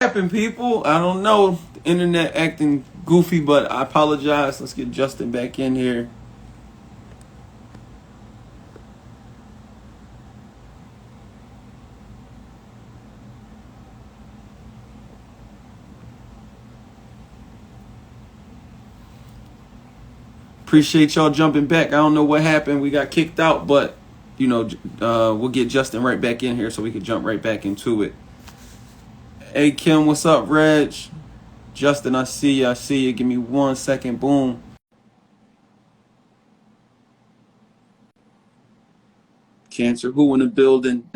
Happened, people? I don't know. The internet acting goofy, but I apologize. Let's get Justin back in here. Appreciate y'all jumping back. I don't know what happened. We got kicked out, but we'll get Justin right back in here so we can jump right back into it. Hey Kim, what's up, Reg? Justin, I see you. I see you. Give me 1 second. Boom. Cancer. Who in the building?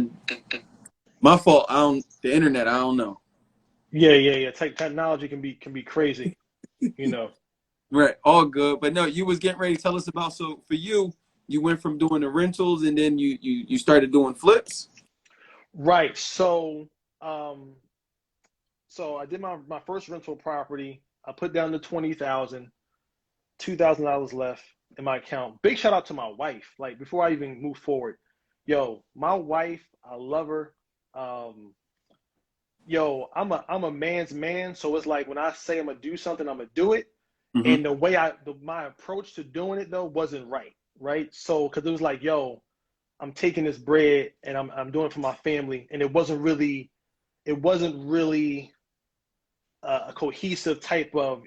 My fault. I don't. The internet. I don't know. Yeah. Technology can be crazy, you know. Right. All good. But no, you was getting ready to tell us about. So for you, you went from doing the rentals and then you started doing flips. Right. Um, so I did my first rental property. I put down the 20,000, $2,000 left in my account. Big shout out to my wife. Like before I even move forward, yo, my wife, I love her. Um, I'm a man's man, so it's like when I say I'm gonna do something, I'm gonna do it. Hmm. And my approach to doing it though wasn't right, right? So because it was like, yo, I'm taking this bread and I'm doing it for my family, and it wasn't really a cohesive type of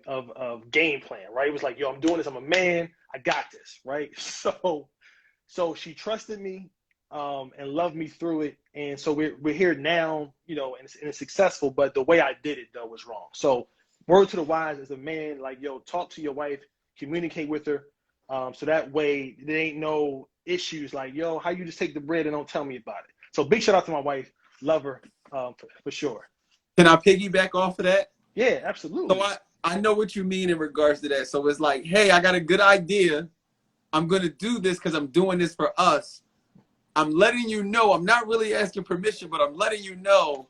game plan, right? It was like, yo, I'm doing this, I'm a man, I got this, right? So she trusted me and loved me through it, and so we're here now, and it's successful. But the way I did it though was wrong. So word to the wise as a man, like, yo, talk to your wife, communicate with her, so that way there ain't no issues like, yo, how you just take the bread and don't tell me about it. So big shout out to my wife, love her, for sure. Can I piggyback off of that? Yeah, So absolutely. I know what you mean in regards to that. So it's like, hey, I got a good idea. I'm gonna do this because I'm doing this for us. I'm letting you know. I'm not really asking permission, but I'm letting you know.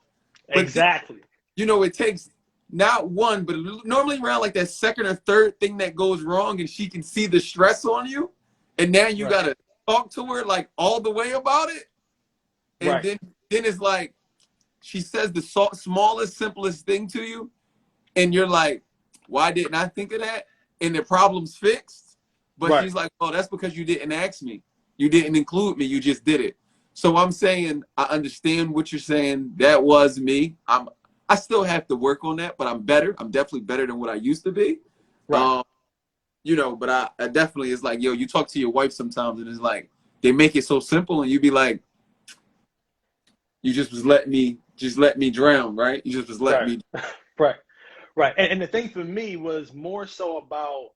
But Exactly. it takes not one, but normally around like that second or third thing that goes wrong, and she can see the stress on you, and now you Right. gotta talk to her like all the way about it, and Right. then it's like she says the smallest, simplest thing to you, and you're like, why didn't I think of that? And the problem's fixed. But Right. she's like, oh, that's because you didn't ask me. You didn't include me. You just did it. So I'm saying I understand what you're saying. That was me. I still have to work on that, but I'm better. I'm definitely better than what I used to be. Right. Um, but I definitely it's like, yo, you talk to your wife sometimes and it's like they make it so simple and you be like, you just let me drown, right? You just let Right. me. Right. Right. And the thing for me was more so about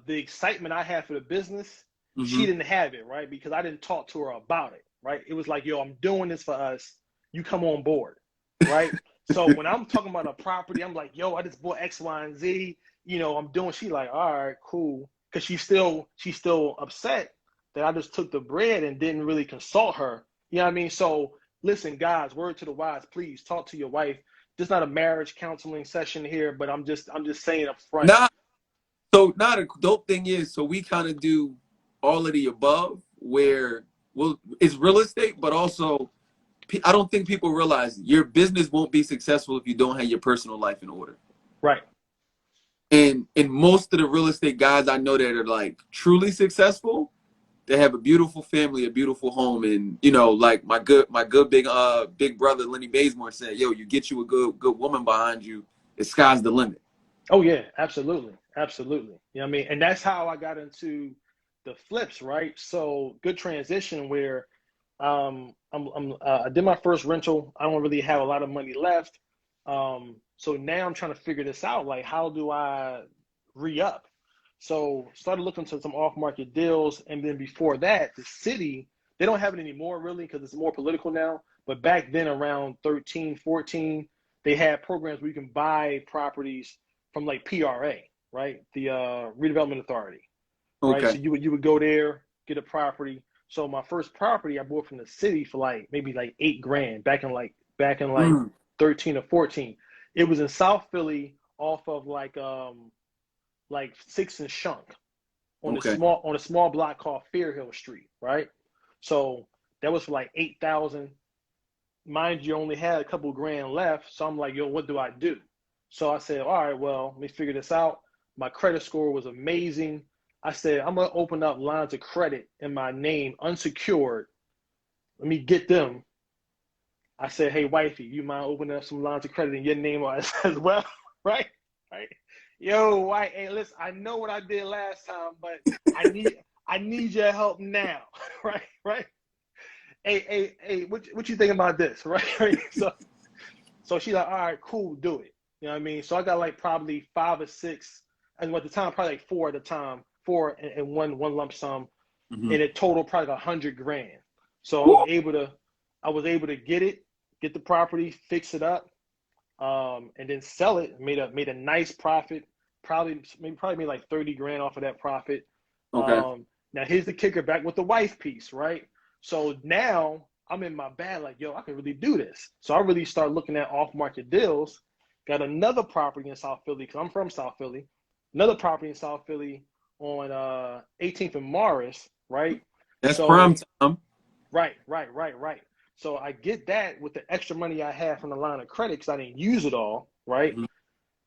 the excitement I had for the business. She Mm-hmm. didn't have it, right? Because I didn't talk to her about it, right? It was like, yo, I'm doing this for us. You come on board, right? So when I'm talking about a property, I'm like, yo, I just bought X, Y, and Z. I'm doing. She like, all right, cool, because she's still upset that I just took the bread and didn't really consult her. You know what I mean? So listen, guys, word to the wise, please talk to your wife. This is not a marriage counseling session here, but I'm just saying up front. Nah, So not a dope thing is, so we kind of do all of the above, where well, it's real estate, but also I don't think people realize your business won't be successful if you don't have your personal life in order. Right. And most of the real estate guys I know that are like truly successful, they have a beautiful family, a beautiful home, and like my good big brother Lenny Bazemore said, yo, you get you a good woman behind you, the sky's the limit. Oh yeah, absolutely, absolutely. You know what I mean? And that's how I got into the flips, right? So good transition where I did my first rental. I don't really have a lot of money left. So now I'm trying to figure this out. Like, how do I re-up? So started looking to some off-market deals, and then before that, the city, they don't have it anymore really because it's more political now. But back then, around 13, 14, they had programs where you can buy properties from like PRA, right? The Redevelopment Authority, right? So Okay. you would go there, get a property. So my first property I bought from the city for like maybe like 8 grand back in like Mm, 13 or 14. It was in South Philly off of like Six and Shunk okay. on a small block called Fairhill Street, right? So that was for like 8,000. mind you, only had a couple grand left. So I'm like, yo, what do I do? So I said, all right, well, let me figure this out. My credit score was amazing. I said, I'm going to open up lines of credit in my name, unsecured. Let me get them. I said, hey, wifey, you mind opening up some lines of credit in your name as well? Right? Right? Yo, wife, hey, listen, I know what I did last time, but I need your help now. Right? Right? Hey, what you think about this? Right? Right? So she's like, all right, cool, do it. You know what I mean? So I got like probably 5 or 6, and at the time, probably like 4 at the time, 4 and one lump sum, Mm-hmm. and it totaled probably 100 grand. So Woo! I was able to get the property, fix it up, and then sell it. Made a nice profit. Probably made like 30 grand off of that profit. Okay. Now here's the kicker, back with the wife piece, right? So now I'm in my bag, like, yo, I can really do this. So I really start looking at off-market deals. Got another property in South Philly, because I'm from South Philly. Another property in South Philly on 18th and Morris, right? That's prime So time. right. So I get that with the extra money I had from the line of credit, because I didn't use it all, right? Mm-hmm.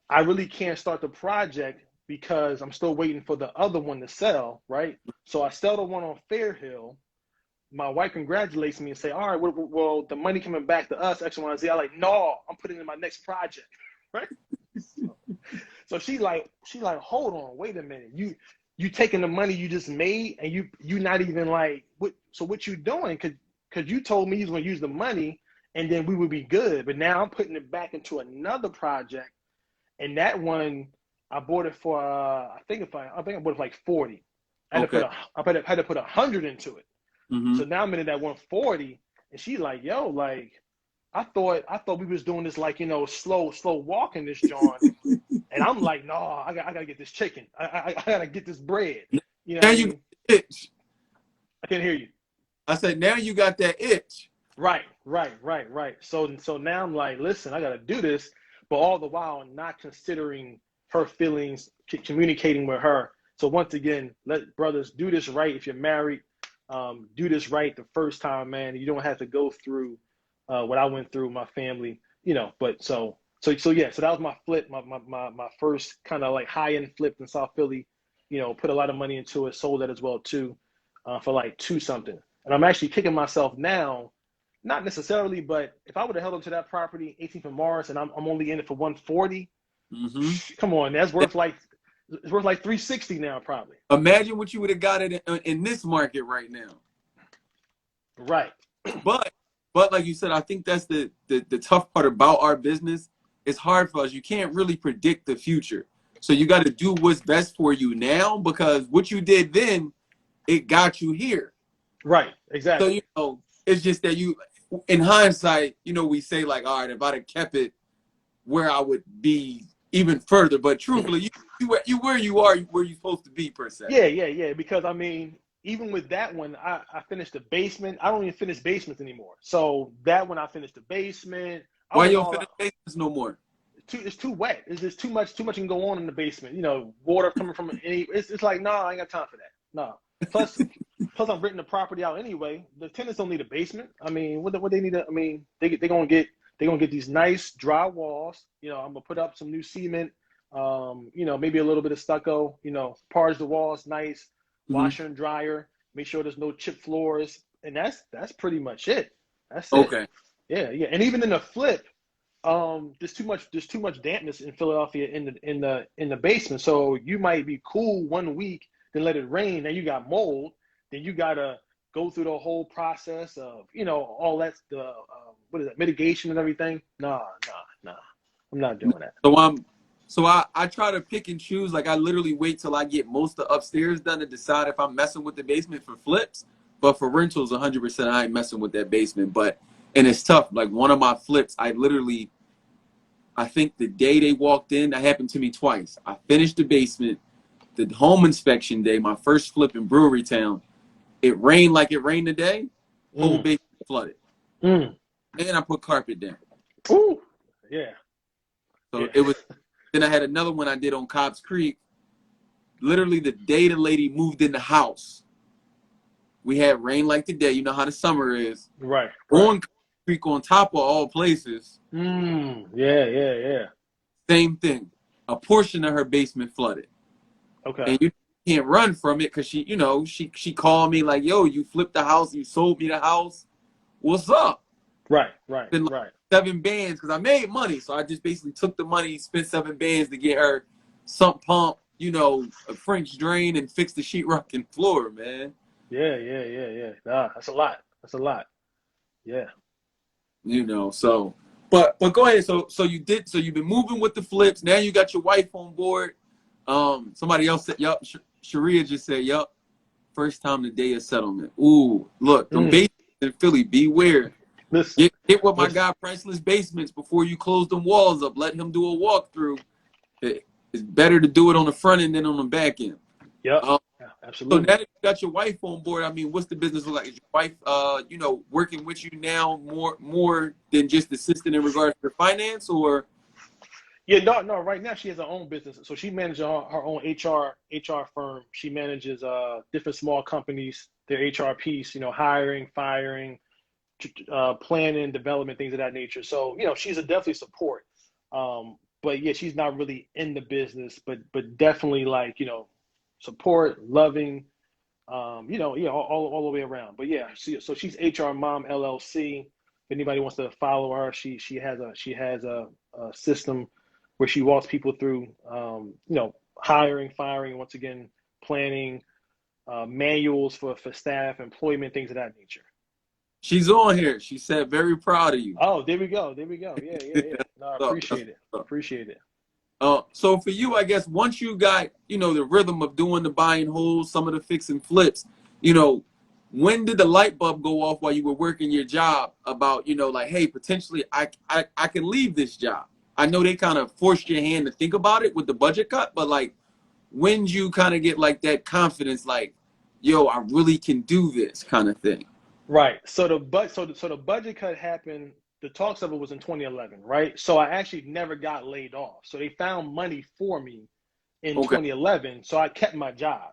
I really can't start the project because I'm still waiting for the other one to sell, right? So I sell the one on Fairhill. My wife congratulates me and say, all right, well, the money coming back to us, X, Y, and Z. I'm like, no, I'm putting it in my next project, right? So she like, hold on, wait a minute. You taking the money you just made, and you not even like, what you doing? Cause you told me you was gonna use the money and then we would be good. But now I'm putting it back into another project. And that one, I bought it for I think I bought it for like 40. Okay. I had to put 100 into it. Mm-hmm. So now I'm in that 140, and she's like, yo, like, I thought we was doing this like, slow walking this John. And I'm like, no, I gotta get this chicken. I gotta get this bread. You know Now what I you got mean? the itch. I can't hear you. I said, now you got that itch. Right. So now I'm like, listen, I gotta do this, but all the while not considering her feelings, communicating with her. So once again, let brothers do this right. If you're married, do this right the first time, man. You don't have to go through what I went through, my family, But yeah. So that was my flip, my first kind of like high end flip in South Philly. Put a lot of money into it, sold that as well too, for like 2 something. And I'm actually kicking myself now, not necessarily, but if I would have held on to that property, 18th and Morris, and I'm only in it for 140, Mm-hmm. come on, that's worth like it's worth like 360 now, probably. Imagine what you would have got it in this market right now. Right. But like you said, I think that's the tough part about our business. It's hard for us. You can't really predict the future. So you got to do what's best for you now, because what you did then, it got you here. Right. So, Exactly. it's just that in hindsight, we say like, all right, if I'd have kept it where I would be even further. But truthfully, you where you are, where you're supposed to be, per se. Yeah. Because I mean, even with that one, I finished the basement. I don't even finish basements anymore. So that one, I finished the basement. I Why you went don't all finish out. basements no more? It's too wet. It's just too much can go on in the basement. Water coming from any. It's like, no, I ain't got time for that. No. Plus, I'm renting the property out anyway. The tenants don't need a basement. I mean, what they need to. I mean, they gonna get these nice dry walls. I'm gonna put up some new cement. Maybe a little bit of stucco. Parge the walls nice, Mm-hmm. washer and dryer. Make sure there's no chip floors, and that's pretty much it. That's it. Okay. Yeah. And even in the flip, there's too much dampness in Philadelphia in the basement. So you might be cool one week, then let it rain, then you got mold, then you gotta go through the whole process of all that the what is that, mitigation and everything. Nah. I'm not doing that. So I try to pick and choose. Like, I literally wait till I get most of the upstairs done to decide if I'm messing with the basement for flips. But for rentals, 100%, I ain't messing with that basement. And it's tough. Like, one of my flips, I think the day they walked in, that happened to me twice. I finished the basement. The home inspection day, my first flip in Brewery Town, it rained like it rained today. Whole Mm. basement flooded. Mm. And I put carpet down. Ooh. Yeah. So it was. Then I had another one I did on Cobb's Creek. Literally the day the lady moved in the house, we had rain like today. You know how the summer is. Right. On Creek on top of all places. Yeah, yeah, yeah. Same thing. A portion of her basement flooded. Okay. And you can't run from it because she called me like, yo, you flipped the house, you sold me the house. What's up? Right, right, Been like right. 7 bands because I made money. So I just basically took the money, spent 7 bands to get her sump pump, a French drain, and fix the sheetrock and floor, man. Yeah, yeah, yeah, yeah. Nah, that's a lot. That's a lot. Yeah. So but go ahead. So you've been moving with the flips. Now you got your wife on board. Somebody else said, yup, Sharia just said, yup, first time the day of settlement. Ooh, look, them Mm. basements in Philly, beware. Listen, Get with my listen. guy Priceless Basements before you close them walls up. Let him do a walkthrough. It's better to do it on the front end than on the back end. Yep. Um, Yeah, so now absolutely. that you got your wife on board, I mean, what's the business look like? Is your wife, working with you now more than just assisting in regards to finance, or? Yeah, no, no. Right now, she has her own business, so she manages her own HR firm. She manages different small companies, their HR piece. Hiring, firing, planning, development, things of that nature. So she's a definitely support. But yeah, she's not really in the business, but definitely like support, loving. Yeah, all the way around. But yeah, so she's HR Mom LLC. If anybody wants to follow her, she has a system where she walks people through, hiring, firing, once again, planning, manuals for staff, employment, things of that nature. She's on here. She said, very proud of you. Oh, there we go. There we go. Yeah, yeah, yeah. No, I That's appreciate it. what's up. Appreciate it. So for you, I guess once you got, the rhythm of doing the buy and hold, some of the fix and flips, you know, when did the light bulb go off while you were working your job about, like, hey, potentially I can leave this job? I know they kind of forced your hand to think about it with the budget cut, but like, when did you kind of get like that confidence, like, yo, I really can do this kind of thing? Right. So the budget cut happened. The talks of it was in 2011, right? So I actually never got laid off. So they found money for me in Okay. 2011. So I kept my job.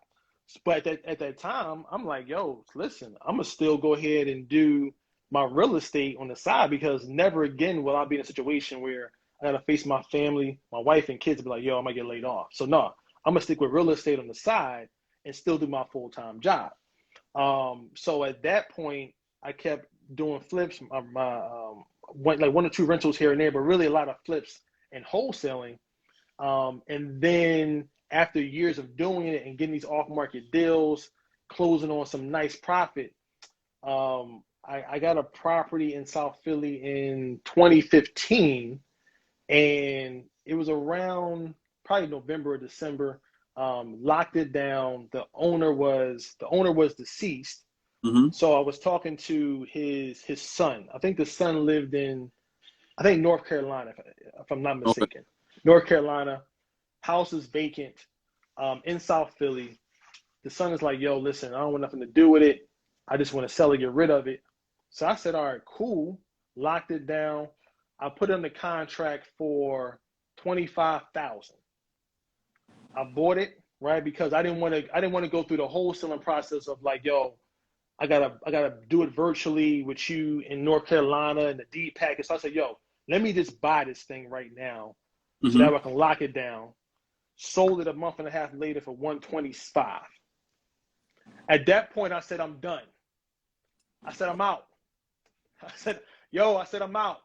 But at that time, I'm like, yo, listen, I'm gonna still go ahead and do my real estate on the side because never again will I be in a situation where I gotta face my family, my wife and kids, and be like, yo, I might get laid off. So no, I'm gonna stick with real estate on the side and still do my full-time job. So at that point, I kept doing flips, like one or two rentals here and there, but really a lot of flips and wholesaling. And then after years of doing it and getting these off-market deals, closing on some nice profit, I got a property in South Philly in 2015, and it was around probably November or December. Locked it down. The owner was deceased, Mm-hmm. so I was talking to his son. I think the son lived in, I think North Carolina, if I'm not Okay. mistaken. North Carolina, house is vacant, in South Philly. The son is like, yo, listen, I don't want nothing to do with it. I just want to sell it, get rid of it. So I said, all right, cool. Locked it down. I put in the contract for 25,000. I bought it, right? Because I didn't want to go through the whole selling process of like, yo, I gotta do it virtually with you in North Carolina and the deed package. So I said, yo, let me just buy this thing right now so Mm-hmm. that I can lock it down. Sold it a month and a half later for 125. At that point, I said, I'm done. I said, I'm out. I said, I'm out.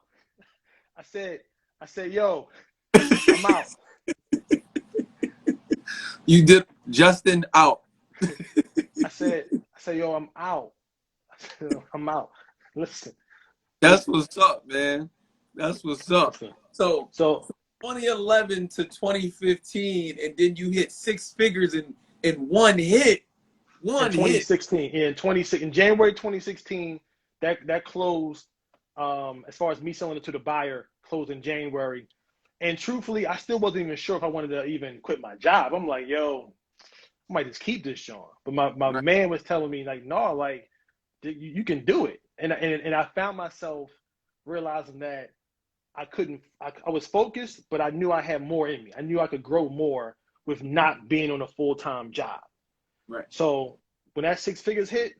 I said, yo, I'm out. You did Justin out. Yo, I'm out. I said, I'm out. Listen, That's listen, what's up, man. That's what's up. listen. So So 2011 to 2015, and then you hit six figures in one hit. in One hit. 2016, in January 2016, that closed. As far as me selling it to the buyer, closed in January. And truthfully, I still wasn't even sure if I wanted to even quit my job. I'm like, yo, I might just keep this, Sean. But my Right. man was telling me like, no, like you can do it. And I found myself realizing that I couldn't. I was focused, but I knew I had more in me. I knew I could grow more with not being on a full-time job. Right. So when that six figures hit,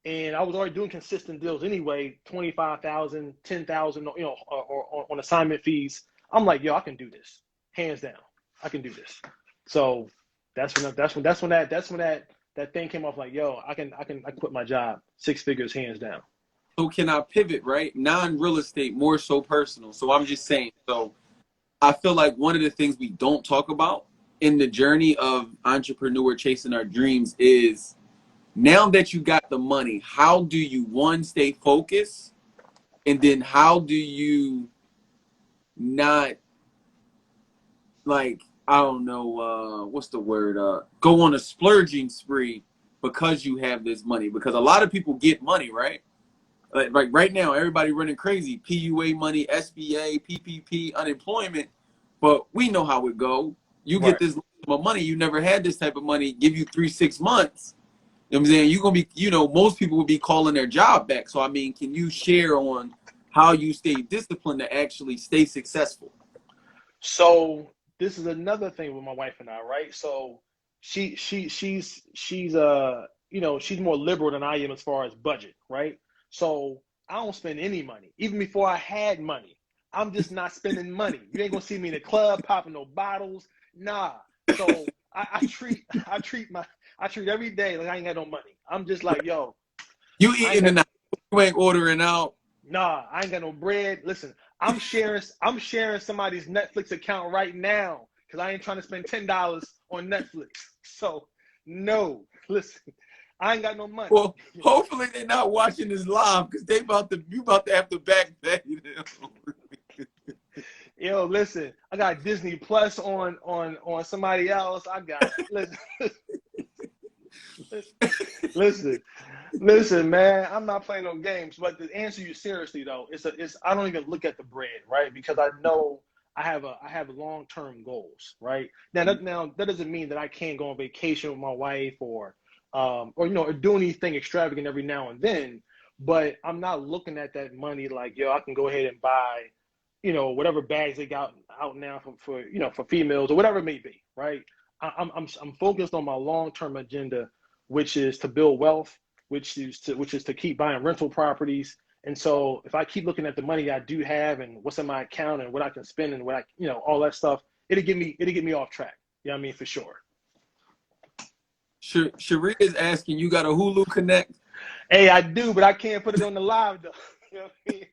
and I was already doing consistent deals anyway, 25,000, 10,000, or on assignment fees. I'm like, yo, I can do this, hands down. I can do this. So that's when that thing came off. Like, yo, I can quit my job, 6 figures, hands down. So can I pivot, right? Non-real estate, more so personal. So I'm just saying. So I feel like one of the things we don't talk about in the journey of entrepreneur chasing our dreams is, now that you got the money, how do you, one, stay focused, and then how do you not, like, I don't know, what's the word, go on a splurging spree because you have this money? Because a lot of people get money, right? Like right now, everybody running crazy. PUA money, SBA, PPP, unemployment. But we know how it go. You get Right. this money, you never had this type of money, give you 3-6 months. You know what I'm saying? You're gonna be, most people will be calling their job back. So I mean, can you share on how you stay disciplined to actually stay successful? So this is another thing with my wife and I, right? So she's more liberal than I am as far as budget, right? So I don't spend any money. Even before I had money, I'm just not spending money. You ain't gonna see me in the club popping no bottles. Nah. So I treat every day like I ain't got no money. I'm just like, yo, You I ain't eating got and out, you ain't ordering out. Nah, I ain't got no bread. Listen, I'm sharing somebody's Netflix account right now because I ain't trying to spend $10 on Netflix. So no, listen, I ain't got no money. Well, hopefully they're not watching this live, because you about to have to back pay them. Yo, listen, I got Disney Plus on somebody else. I got listen, listen, listen, man. I'm not playing no games. But to answer you seriously though, it's I don't even look at the bread, right? Because I know I have long-term goals, right? Now that doesn't mean that I can't go on vacation with my wife or do anything extravagant every now and then. But I'm not looking at that money like, yo, I can go ahead and buy, whatever bags they got out now for females or whatever it may be, right? I'm focused on my long-term agenda, which is to build wealth, which is to keep buying rental properties. And so if I keep looking at the money I do have and what's in my account and what I can spend and all that stuff, it'll get me off track. You know what I mean? For sure. Sharia is asking, you got a Hulu Connect? Hey, I do, but I can't put it on the live though. You know what I mean?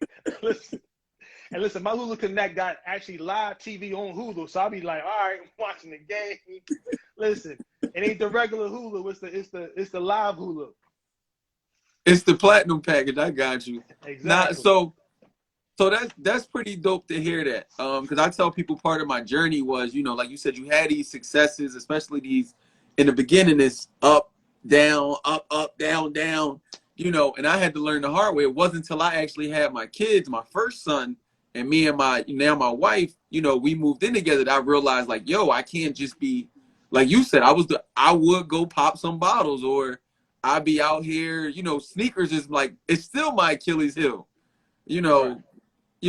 Listen, my Hulu Connect got actually live TV on Hulu, so I'll be like, all right, I'm watching the game. Listen, it ain't the regular Hulu, it's the live Hulu. It's the platinum package. I got you. Not Exactly. so that's pretty dope to hear that. Because I tell people part of my journey was, like you said, you had these successes, especially these in the beginning, is up, down, up, up, down, down. And I had to learn the hard way. It wasn't until I actually had my kids, my first son, and me and my wife, we moved in together, that I realized, like, yo, I can't just be like you said. I would go pop some bottles, or I'd be out here, sneakers is like, it's still my Achilles heel, you Right.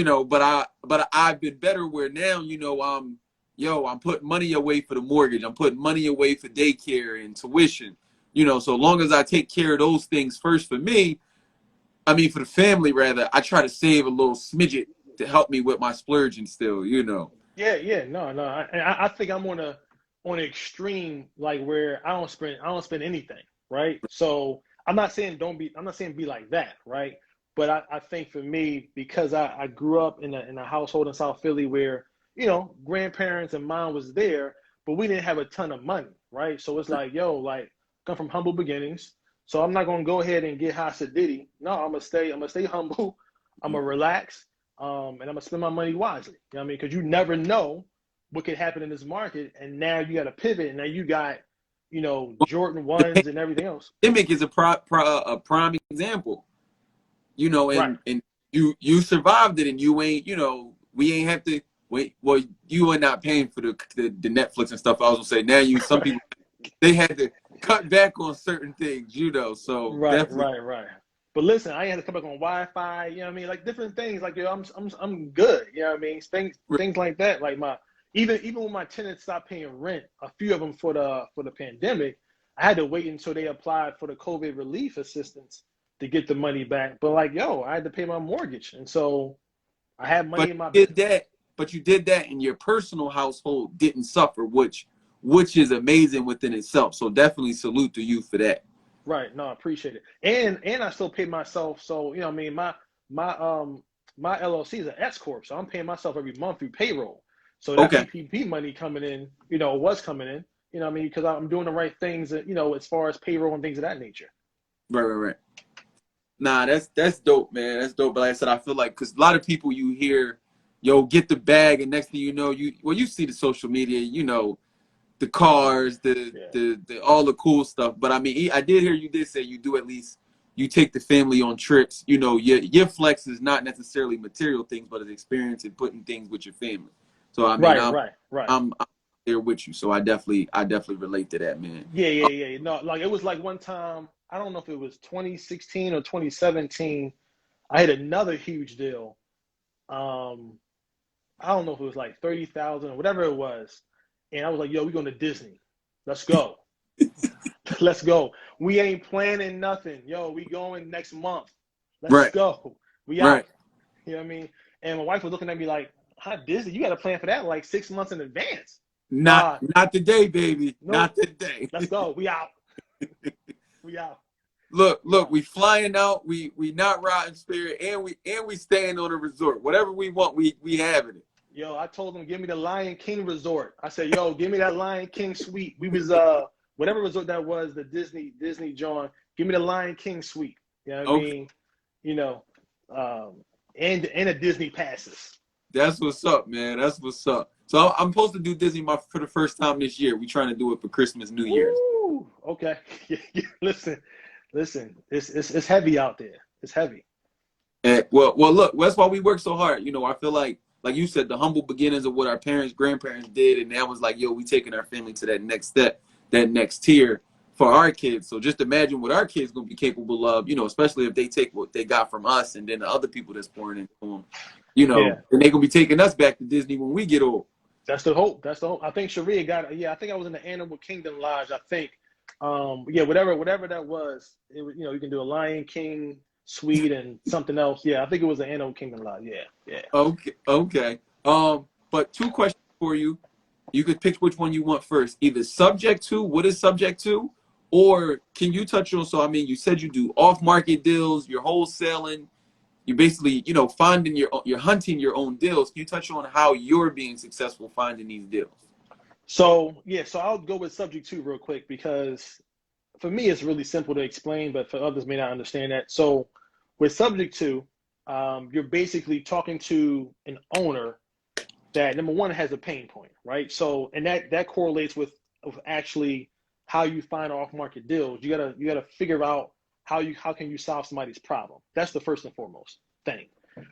know, but I've been better where now, I'm putting money away for the mortgage. I'm putting money away for daycare and tuition. So long as I take care of those things first for me, I mean, for the family rather, I try to save a little smidget to help me with my splurging still. Yeah, yeah, no, no. I think I'm on an extreme like where I don't spend anything, right? So I'm not saying be like that, right? But I think for me, because I grew up in a household in South Philly where, grandparents and mom was there, but we didn't have a ton of money, right? So it's like, yo, like come from humble beginnings. So I'm not gonna go ahead and get Hasidity. No, I'm gonna stay humble. I'm gonna relax, and I'm gonna spend my money wisely. You know what I mean? Because you never know what could happen in this market, and now you got to pivot, and now you got, Jordan The ones and everything else. pandemic is a prime example, Right. and you survived it, and you ain't, we ain't have to wait. Well, you are not paying for the Netflix and stuff. I was gonna say, now some people, they had to cut back on certain things. So Right, definitely. right, right. But listen, I had to come back on Wi-Fi. You know what I mean? Like different things. Like, I'm good. You know what I mean? Things like that. Like even when my tenants stopped paying rent, a few of them for the pandemic, I had to wait until they applied for the COVID relief assistance to get the money back. But like, yo, I had to pay my mortgage, and so I had money But in my you business. did that. But you did that, and your personal household didn't suffer, which is amazing within itself. So definitely salute to you for that. Right. No, I appreciate it. And I still pay myself. So, you know, what I mean, my my LLC is an S corp, so I'm paying myself every month through payroll. So that Okay. PPP money coming in, you know, was coming in. You know, what I mean, because I'm doing the right things, you know, as far as payroll and things of that nature. Right, right, right. Nah, that's dope, man. That's dope. But like I said, I feel like because a lot of people you hear, yo, get the bag, and next thing you know, you see the social media, the cars, Yeah. the all the cool stuff. But I mean, I did hear you did say you do at least you take the family on trips. Your flex is not necessarily material things, but it's experience and putting things with your family. So I mean, Right. Right. Right. I'm there with you. So I definitely relate to that, man. Yeah. Yeah. Yeah. No, like it was like one time. I don't know if it was 2016 or 2017. I had another huge deal. Um, I don't know if it was like 30,000 or whatever it was. And I was like, yo, we're going to Disney. Let's go. Let's go. We ain't planning nothing. Yo, we going next month. Let's Right, go. We right. out. You know what I mean? And my wife was looking at me like, how Disney? You got to plan for that like 6 months in advance. Not Uh, not today, baby. nope. Not today. Let's go. We out. We out. We Look, out. we flying out. We not riding Spirit, and we staying on a resort. Whatever we want, we having it. Yo, I told them, give me the Lion King resort. I said, yo, give me that Lion King suite. We was whatever resort that was, the Disney John. Give me the Lion King suite. You know what I Okay, mean? You know, and a Disney passes. that's what's up, man. That's what's up. So I'm supposed to do Disney for the first time this year. We trying to do it for Christmas, New Year's. Woo! Okay. Listen, listen. It's heavy out there. It's heavy. Well, look, that's why we work so hard. I feel like you said, the humble beginnings of what our parents, grandparents did, and that was like, yo, we taking our family to that next step, that next tier for our kids. So just imagine what our kids gonna be capable of, especially if they take what they got from us, and then the other people that's pouring into them, Yeah. and they gonna be taking us back to Disney when we get old. That's the hope. That's the hope. I think Sharia got. Yeah, I think I was in the Animal Kingdom Lodge. I think. Yeah, whatever that was. It was, you can do a Lion King suite and something else. Yeah, I think it was the Animal Kingdom Lodge. Yeah, yeah. Okay, okay. But two questions for you. You could pick which one you want first. Either subject to, what is subject to, or can you touch on? So I mean, you said you do off-market deals, you're wholesaling, you basically, finding you're hunting your own deals. Can you touch on how you're being successful finding these deals? So yeah, so I'll go with subject to real quick because for me it's really simple to explain, but for others may not understand that. So with subject to, you're basically talking to an owner that number one has a pain point, right? So and that correlates with actually how you find off market deals. You gotta figure out how can you solve somebody's problem. That's the first and foremost thing,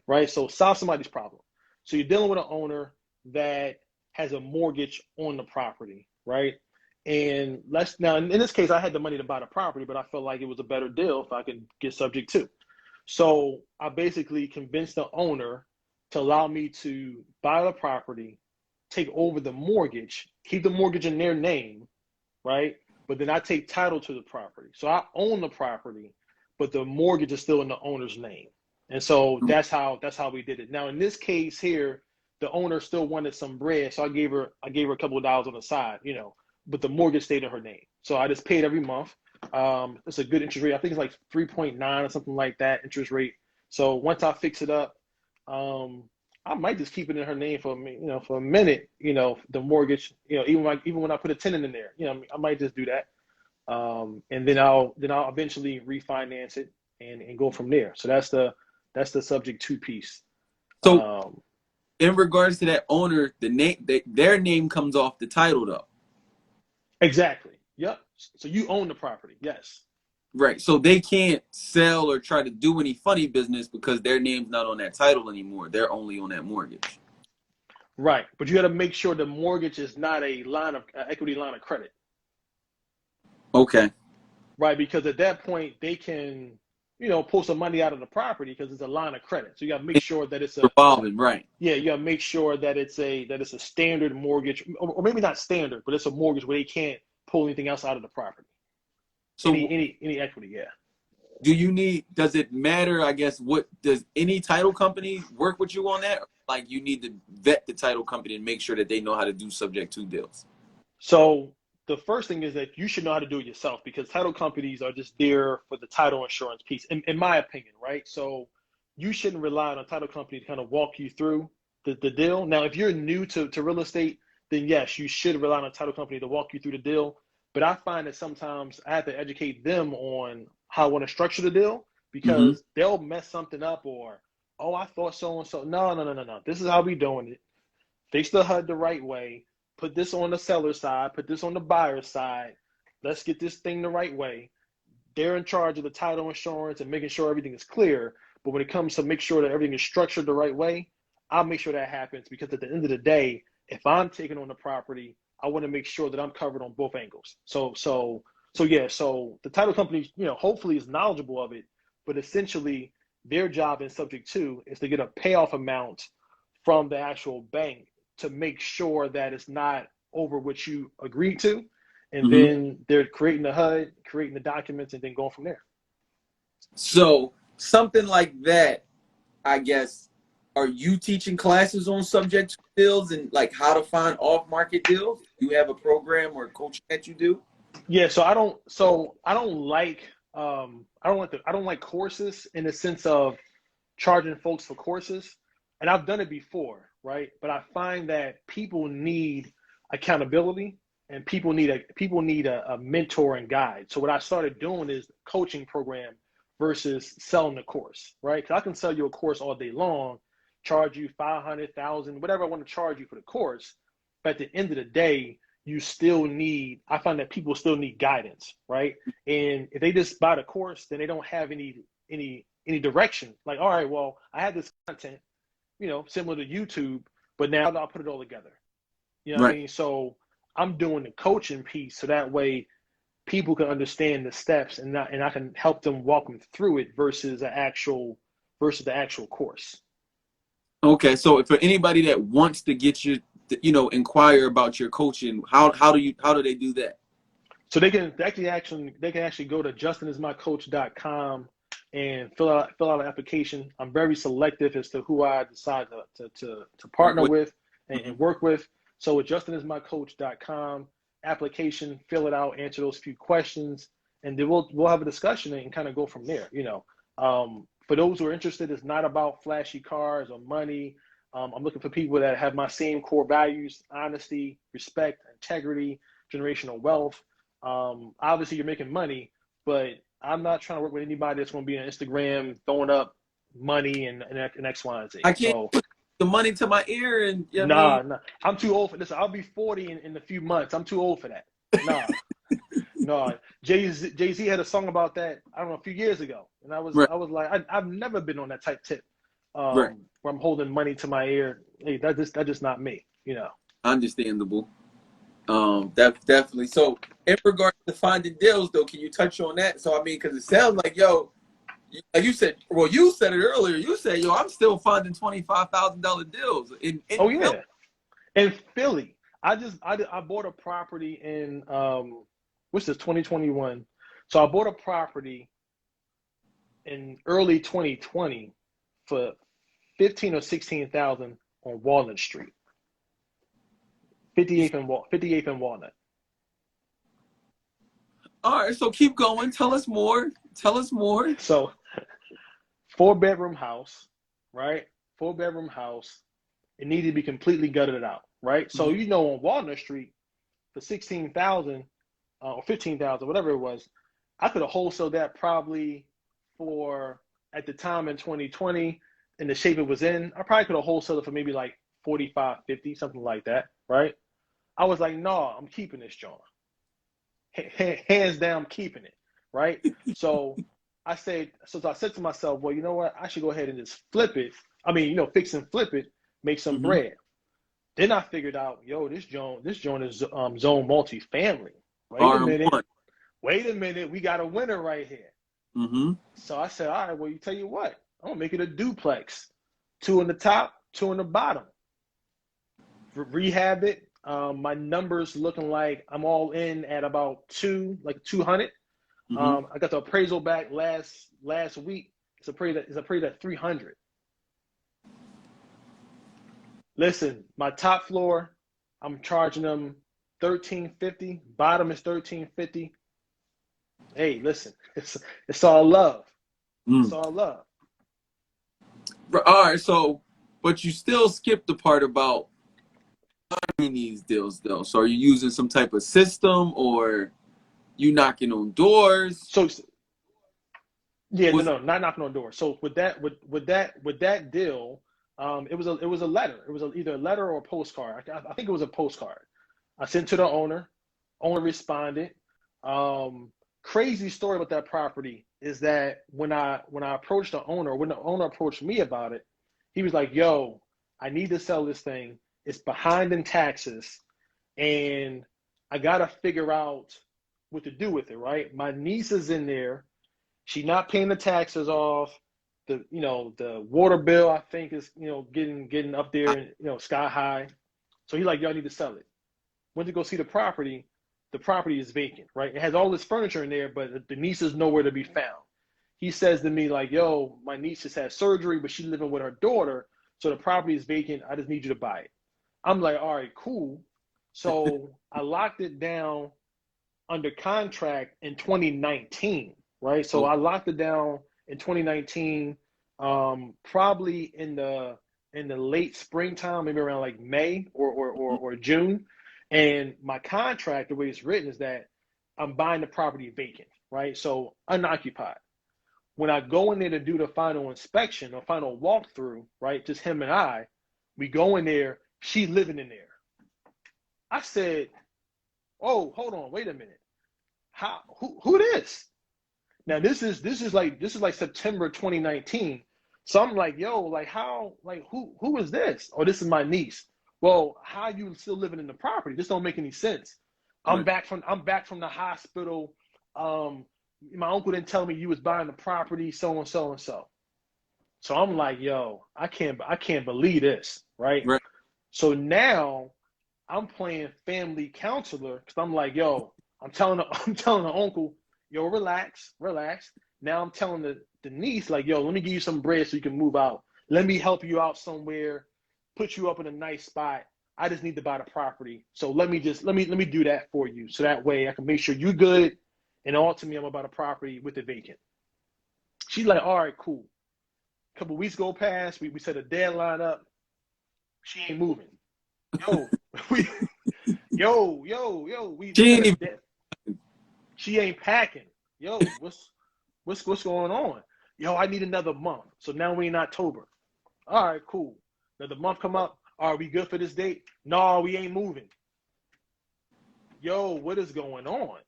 right? So solve somebody's problem. So you're dealing with an owner that has a mortgage on the property, right? And let's now in this case, I had the money to buy the property, but I felt like it was a better deal if I could get subject to. So I basically convinced the owner to allow me to buy the property, take over the mortgage, keep the mortgage in their name, right? But then I take title to the property. So I own the property, but the mortgage is still in the owner's name. And so that's how we did it. Now in this case here, the owner still wanted some bread, so I gave her a couple of dollars on the side, but the mortgage stayed in her name. So I just paid every month. It's a good interest rate. I think it's like 3.9 or something like that interest rate. So once I fix it up, um, I might just keep it in her name for me, for a minute. The mortgage, even when I put a tenant in there, I might just do that, and then I'll eventually refinance it and go from there. So that's the subject to piece. So Um, in regards to that owner, their name comes off the title though. exactly. Yep. So you own the property. Yes. Right. So they can't sell or try to do any funny business because their name's not on that title anymore. They're only on that mortgage. Right. But you got to make sure the mortgage is not a line of equity line of credit. Okay. Right. Because at that point they can, pull some money out of the property because it's a line of credit. So you got to make It's sure that it's a revolving, right. yeah. You got to make sure that it's a standard mortgage, or maybe not standard, but it's a mortgage where they can't pull anything else out of the property. So Any equity. Yeah. Does it matter, I guess, does any title company work with you on that? Or, like, you need to vet the title company and make sure that they know how to do subject to deals? So the first thing is that you should know how to do it yourself because title companies are just there for the title insurance piece, in my opinion, right? So you shouldn't rely on a title company to kind of walk you through the deal. Now, if you're new to real estate, then yes, you should rely on a title company to walk you through the deal. But I find that sometimes I have to educate them on how I want to structure the deal Mm-hmm. because they'll mess something up or, oh, I thought so and so. No, no, no, no, no. This is how we doing it. Fix the HUD the right way. Put this on the seller side. Put this on the buyer side. Let's get this thing the right way. They're in charge of the title insurance and making sure everything is clear. But when it comes to make sure that everything is structured the right way, I'll make sure that happens because at the end of the day, if I'm taking on the property, I want to make sure that I'm covered on both angles. So yeah, so the title company, hopefully is knowledgeable of it, but essentially their job in subject to is to get a payoff amount from the actual bank to make sure that it's not over what you agreed to. And Mm-hmm. then they're creating the HUD, creating the documents, and then going from there. So something like that, I guess, are you teaching classes on subject deals and like how to find off market deals? You have a program or coaching that you do? Yeah, I don't like courses in the sense of charging folks for courses. And I've done it before, right? But I find that people need accountability and people need a mentor and guide. So what I started doing is coaching program versus selling the course, right? Because I can sell you a course all day long, charge you 500,000, whatever I want to charge you for the course. But at the end of the day, I find that people still need guidance, right? And if they just buy the course, then they don't have any direction. Like, all right, well, I had this content, similar to YouTube, but now I'll put it all together. You know what I Right. mean? So I'm doing the coaching piece so that way people can understand the steps and I can help them walk them through it versus the actual course. Okay. So for anybody that wants to get you, inquire about your coaching, how do they do that? So they can actually go to justinismycoach.com and fill out an application. I'm very selective as to who I decide to Work partner with. with and Mhm. work with. So at justinismycoach.com, application, fill it out, answer those few questions, and then we'll have a discussion and kind of go from there. For those who are interested, it's not about flashy cars or money. I'm looking for people that have my same core values: honesty, respect, integrity, generational wealth. Obviously, you're making money, but I'm not trying to work with anybody that's going to be on Instagram throwing up money and X, Y, and Z. I can't So, put the money to my ear and you know what I mean? nah. I'm too old for this. I'll be 40 in a few months. I'm too old for that. Nah, no. Jay-Z had a song about that, I don't know, a few years ago. And I was Right. I was like, I've never been on that type tip Right. where I'm holding money to my ear. Hey, that's just not me. Understandable. That definitely. So in regards to finding deals though, can you touch on that? So I mean, because it sounds like, like you said, well, you said it earlier. You said, I'm still finding $25,000 deals in Oh Philly. yeah. In Philly, I bought a property in what's this 2021. So I bought a property in early 2020 for 15 or 16,000 on Walnut Street, 58th and Walnut. All right, so keep going. Tell us more. Tell us more. So 4-bedroom house, right? 4-bedroom house. It needed to be completely gutted out, right? So Mhm. on Walnut Street for 16,000 or 15,000, whatever it was, I could have wholesaled that probably for at the time in 2020 in the shape it was in. I probably could have wholesaled it for maybe like 45, 50, something like that, right? I was like, no, I'm keeping this, John. Hands down, I'm keeping it, right? So I said to myself, well, you know what? I should go ahead and just flip it. I mean, fix and flip it, make some Mhm. bread. Then I figured out, this joint is zone multifamily. Wait a minute, RM1. we got a winner right here. Mhm. So I said, all right, well, you tell you what, I'm gonna make it a duplex, 2 on the top, 2 on the bottom. Rehab it. My numbers looking like I'm all in at about like 200. Mm-hmm. I got the appraisal back last week. It's appraised at 300. Listen, my top floor, I'm charging them 1350. Bottom is 1350. Hey, listen, it's all love. It's Mm. all love. All right, so, but you still skipped the part about finding these deals, though. So, are you using some type of system, or you knocking on doors? So yeah, no, Was no, not knocking on doors. So with that deal, it was a letter. It was either a letter or a postcard. I think it was a postcard. I sent to the owner. Owner responded. Crazy story about that property is that when I approached the owner, when the owner approached me about it, he was like, "Yo, I need to sell this thing. It's behind in taxes, and I gotta figure out what to do with it. Right? My niece is in there. She not paying the taxes off. The water bill I think is getting up there and sky high. So he like, y'all need to sell it. Went to go see the property. The property is vacant, right? It has all this furniture in there, but the niece is nowhere to be found. He says to me like, yo, my niece just had surgery, but she's living with her daughter, so the property is vacant. I just need you to buy it. I'm like, all right, cool. So I locked it down under contract in 2019, right? So oh, I locked it down in 2019, probably in the late springtime, maybe around like May or June. And my contract, the way it's written, is that I'm buying the property vacant, right? So unoccupied. When I go in there to do the final inspection or final walkthrough, right? Just him and I, we go in there, she living in there. I said, oh, hold on, wait a minute. How who this? Now this is like September 2019. So I'm like, yo, like how, like who is this? Oh, this is my niece. Well, how are you still living in the property? This don't make any sense. I'm right. back from the hospital. My uncle didn't tell me you was buying the property, so and so and so. So I'm like, yo, I can't believe this, right? Right. So now I'm playing family counselor because I'm like, yo, I'm telling the uncle, yo, relax, relax. Now I'm telling the niece, like, yo, let me give you some bread so you can move out. Let me help you out somewhere, put you up in a nice spot. I just need to buy the property. So let me do that for you. So that way I can make sure you're good. And ultimately I'm about a property with the vacant. She's like, all right, cool. A couple weeks go past, we set a deadline up. She ain't moving. Yo, we we She set ain't a even. deadline. She ain't packing. Yo, what's going on? Yo, I need another month. So now we in October. All right, cool. Another month come up. Are we good for this date? No, we ain't moving. Yo, what is going on?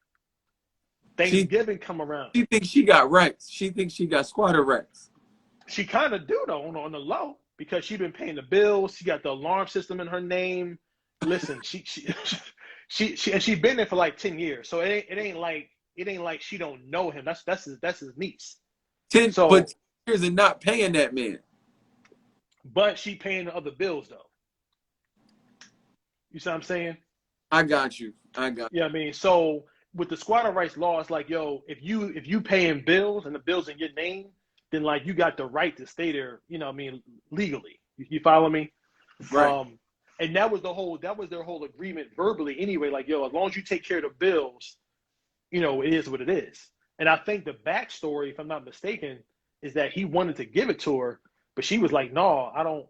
She Thanksgiving come around. she thinks she got rights. She thinks she got squatter rights. She kind of do though on the low because she been paying the bills. She got the alarm system in her name. Listen, she been there for like 10 years. So it ain't like she don't know him. That's his niece. But So 10 years and not paying that man. but she paying the other bills though. You see what I'm saying? I got you. I got. Yeah, I mean, so with the squatter rights law, it's like, yo, if you paying bills and the bills in your name, then like you got the right to stay there. I mean, legally. You follow me? Right. And that was their whole agreement verbally anyway. Like, yo, as long as you take care of the bills, it is what it is. And I think the backstory, if I'm not mistaken, is that he wanted to give it to her, but she was like, no, I don't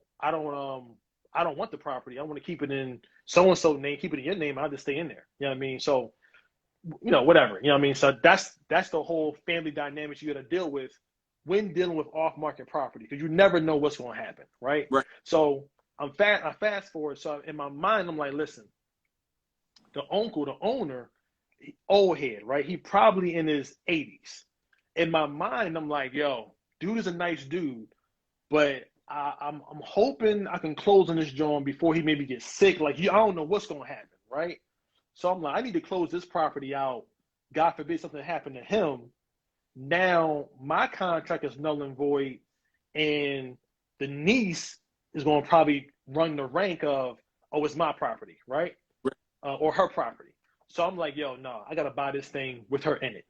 want the property. I want to keep it in so and so name, keep it in your name. I'll just stay in there. You know what I mean? So, whatever. You know what I mean? So that's the whole family dynamics you got to deal with when dealing with off market property because you never know what's going to happen, right? Right. So I fast forward. So in my mind, I'm like, listen, the uncle, the owner, old head, right? He probably in his 80s. In my mind, I'm like, yo, dude is a nice dude, but I'm hoping I can close on this joint before he maybe gets sick. Like, I don't know what's gonna happen, right? So I'm like, I need to close this property out. God forbid something happened to him. Now my contract is null and void, and the niece is gonna probably run the rank of, oh, it's my property, right? Right. Or her property. So I'm like, yo, no, I gotta buy this thing with her in it.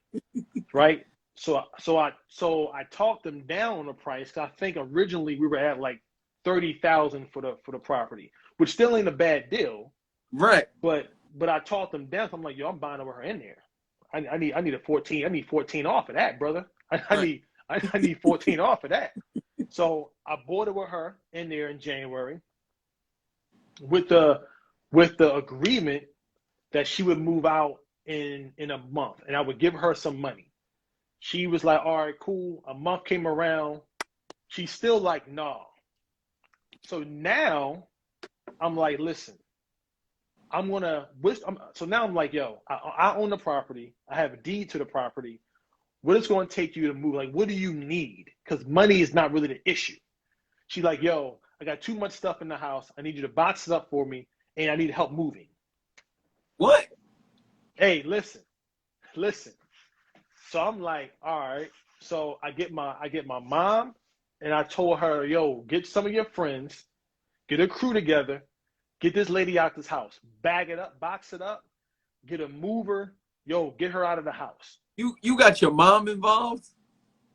right? So I talked them down on the price. 'Cause I think originally we were at like 30,000 for the property, which still ain't a bad deal. Right. But I talked them down. So I'm like, yo, I'm buying over her in there. I need a 14. I need 14 off of that, brother. I Right. need I need 14 off of that. So I bought it with her in there in January with the agreement that she would move out in a month and I would give her some money. She was like, all right, cool. A month came around. She's still like, nah. So now I'm like, listen, so now I'm like, yo, I own the property. I have a deed to the property. What is going to take you to move? Like, what do you need? Because money is not really the issue. She's like, yo, I got too much stuff in the house. I need you to box it up for me, and I need help moving. What? Hey, listen. So I'm like, all right. So I get my mom, and I told her, yo, get some of your friends, get a crew together, get this lady out this house, bag it up, box it up, get a mover, yo, get her out of the house. You got your mom involved?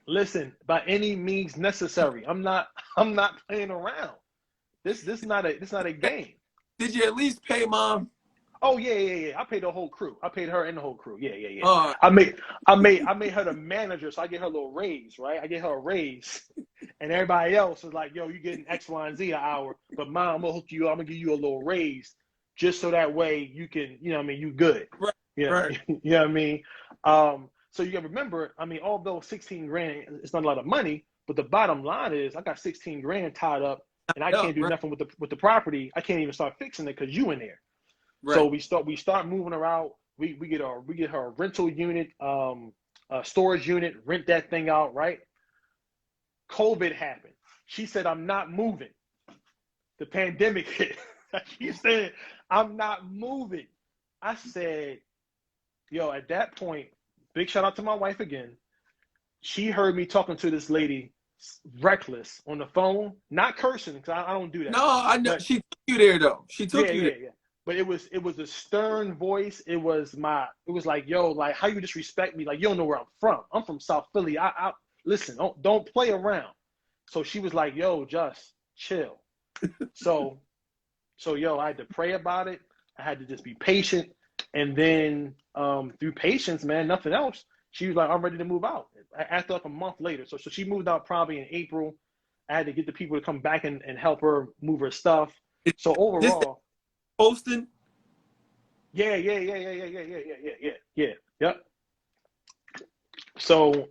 Listen, by any means necessary. I'm not playing around. This not a game. Did you at least pay mom? Oh yeah. I paid the whole crew. I paid her and the whole crew. Yeah. Uh, I made her the manager, so I get her a little raise, right? I get her a raise, and everybody else is like, "Yo, you getting X, Y, and Z an hour, but mom, I'm gonna hook you up. I'm gonna give you a little raise, just so that way you can, you know, what I mean, you good, right. yeah, Right. you know what I mean." So you gotta remember, I mean, although 16 grand it's not a lot of money, but the bottom line is I got 16 grand tied up, and I Yeah. can't do Right. nothing with the property. I can't even start fixing it because you in there. So Right. we start moving her out. We get her a rental unit, a storage unit, rent that thing out, right? COVID happened. She said, I'm not moving. The pandemic hit. She said, I'm not moving. I said, yo, at that point, big shout out to my wife again. She heard me talking to this lady reckless on the phone, not cursing, because I don't do that. No, I know But she took you there though. She yeah, took you yeah, there. yeah. But it was a stern voice. It was like, yo, like how you disrespect me? Like you don't know where I'm from. I'm from South Philly. I listen, don't play around. So she was like, yo, just chill. So yo, I had to pray about it. I had to just be patient. And then through patience, man, nothing else, she was like, I'm ready to move out. After like a month later. So she moved out probably in April. I had to get the people to come back and help her move her stuff. Is So this overall, posting? yeah. Yep. So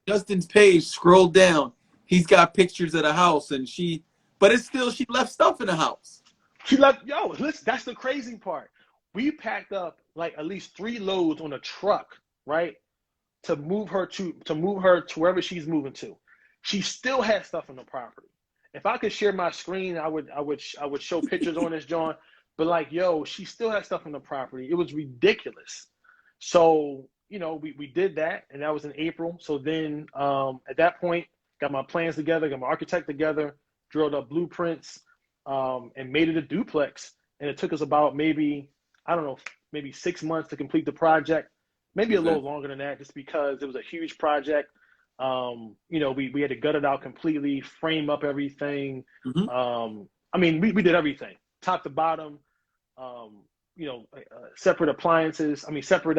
Justin's page, scroll down. He's got pictures of the house and but it's still, she left stuff in the house. she left, yo, listen, that's the crazy part. We packed up like at least 3 loads on a truck, right? To move her to wherever she's moving to. She still has stuff on the property. If I could share my screen, I would show pictures on this, John. But like, yo, she still has stuff on the property. It was ridiculous. So, we did that, and that was in April. So then at that point, got my plans together, got my architect together, drilled up blueprints, and made it a duplex. And it took us about maybe, I don't know, maybe 6 months to complete the project, maybe a Okay. little longer than that, just because it was a huge project. We had to gut it out completely, frame up everything. Mm-hmm. I mean, we did everything, top to bottom. Separate appliances. I mean, separate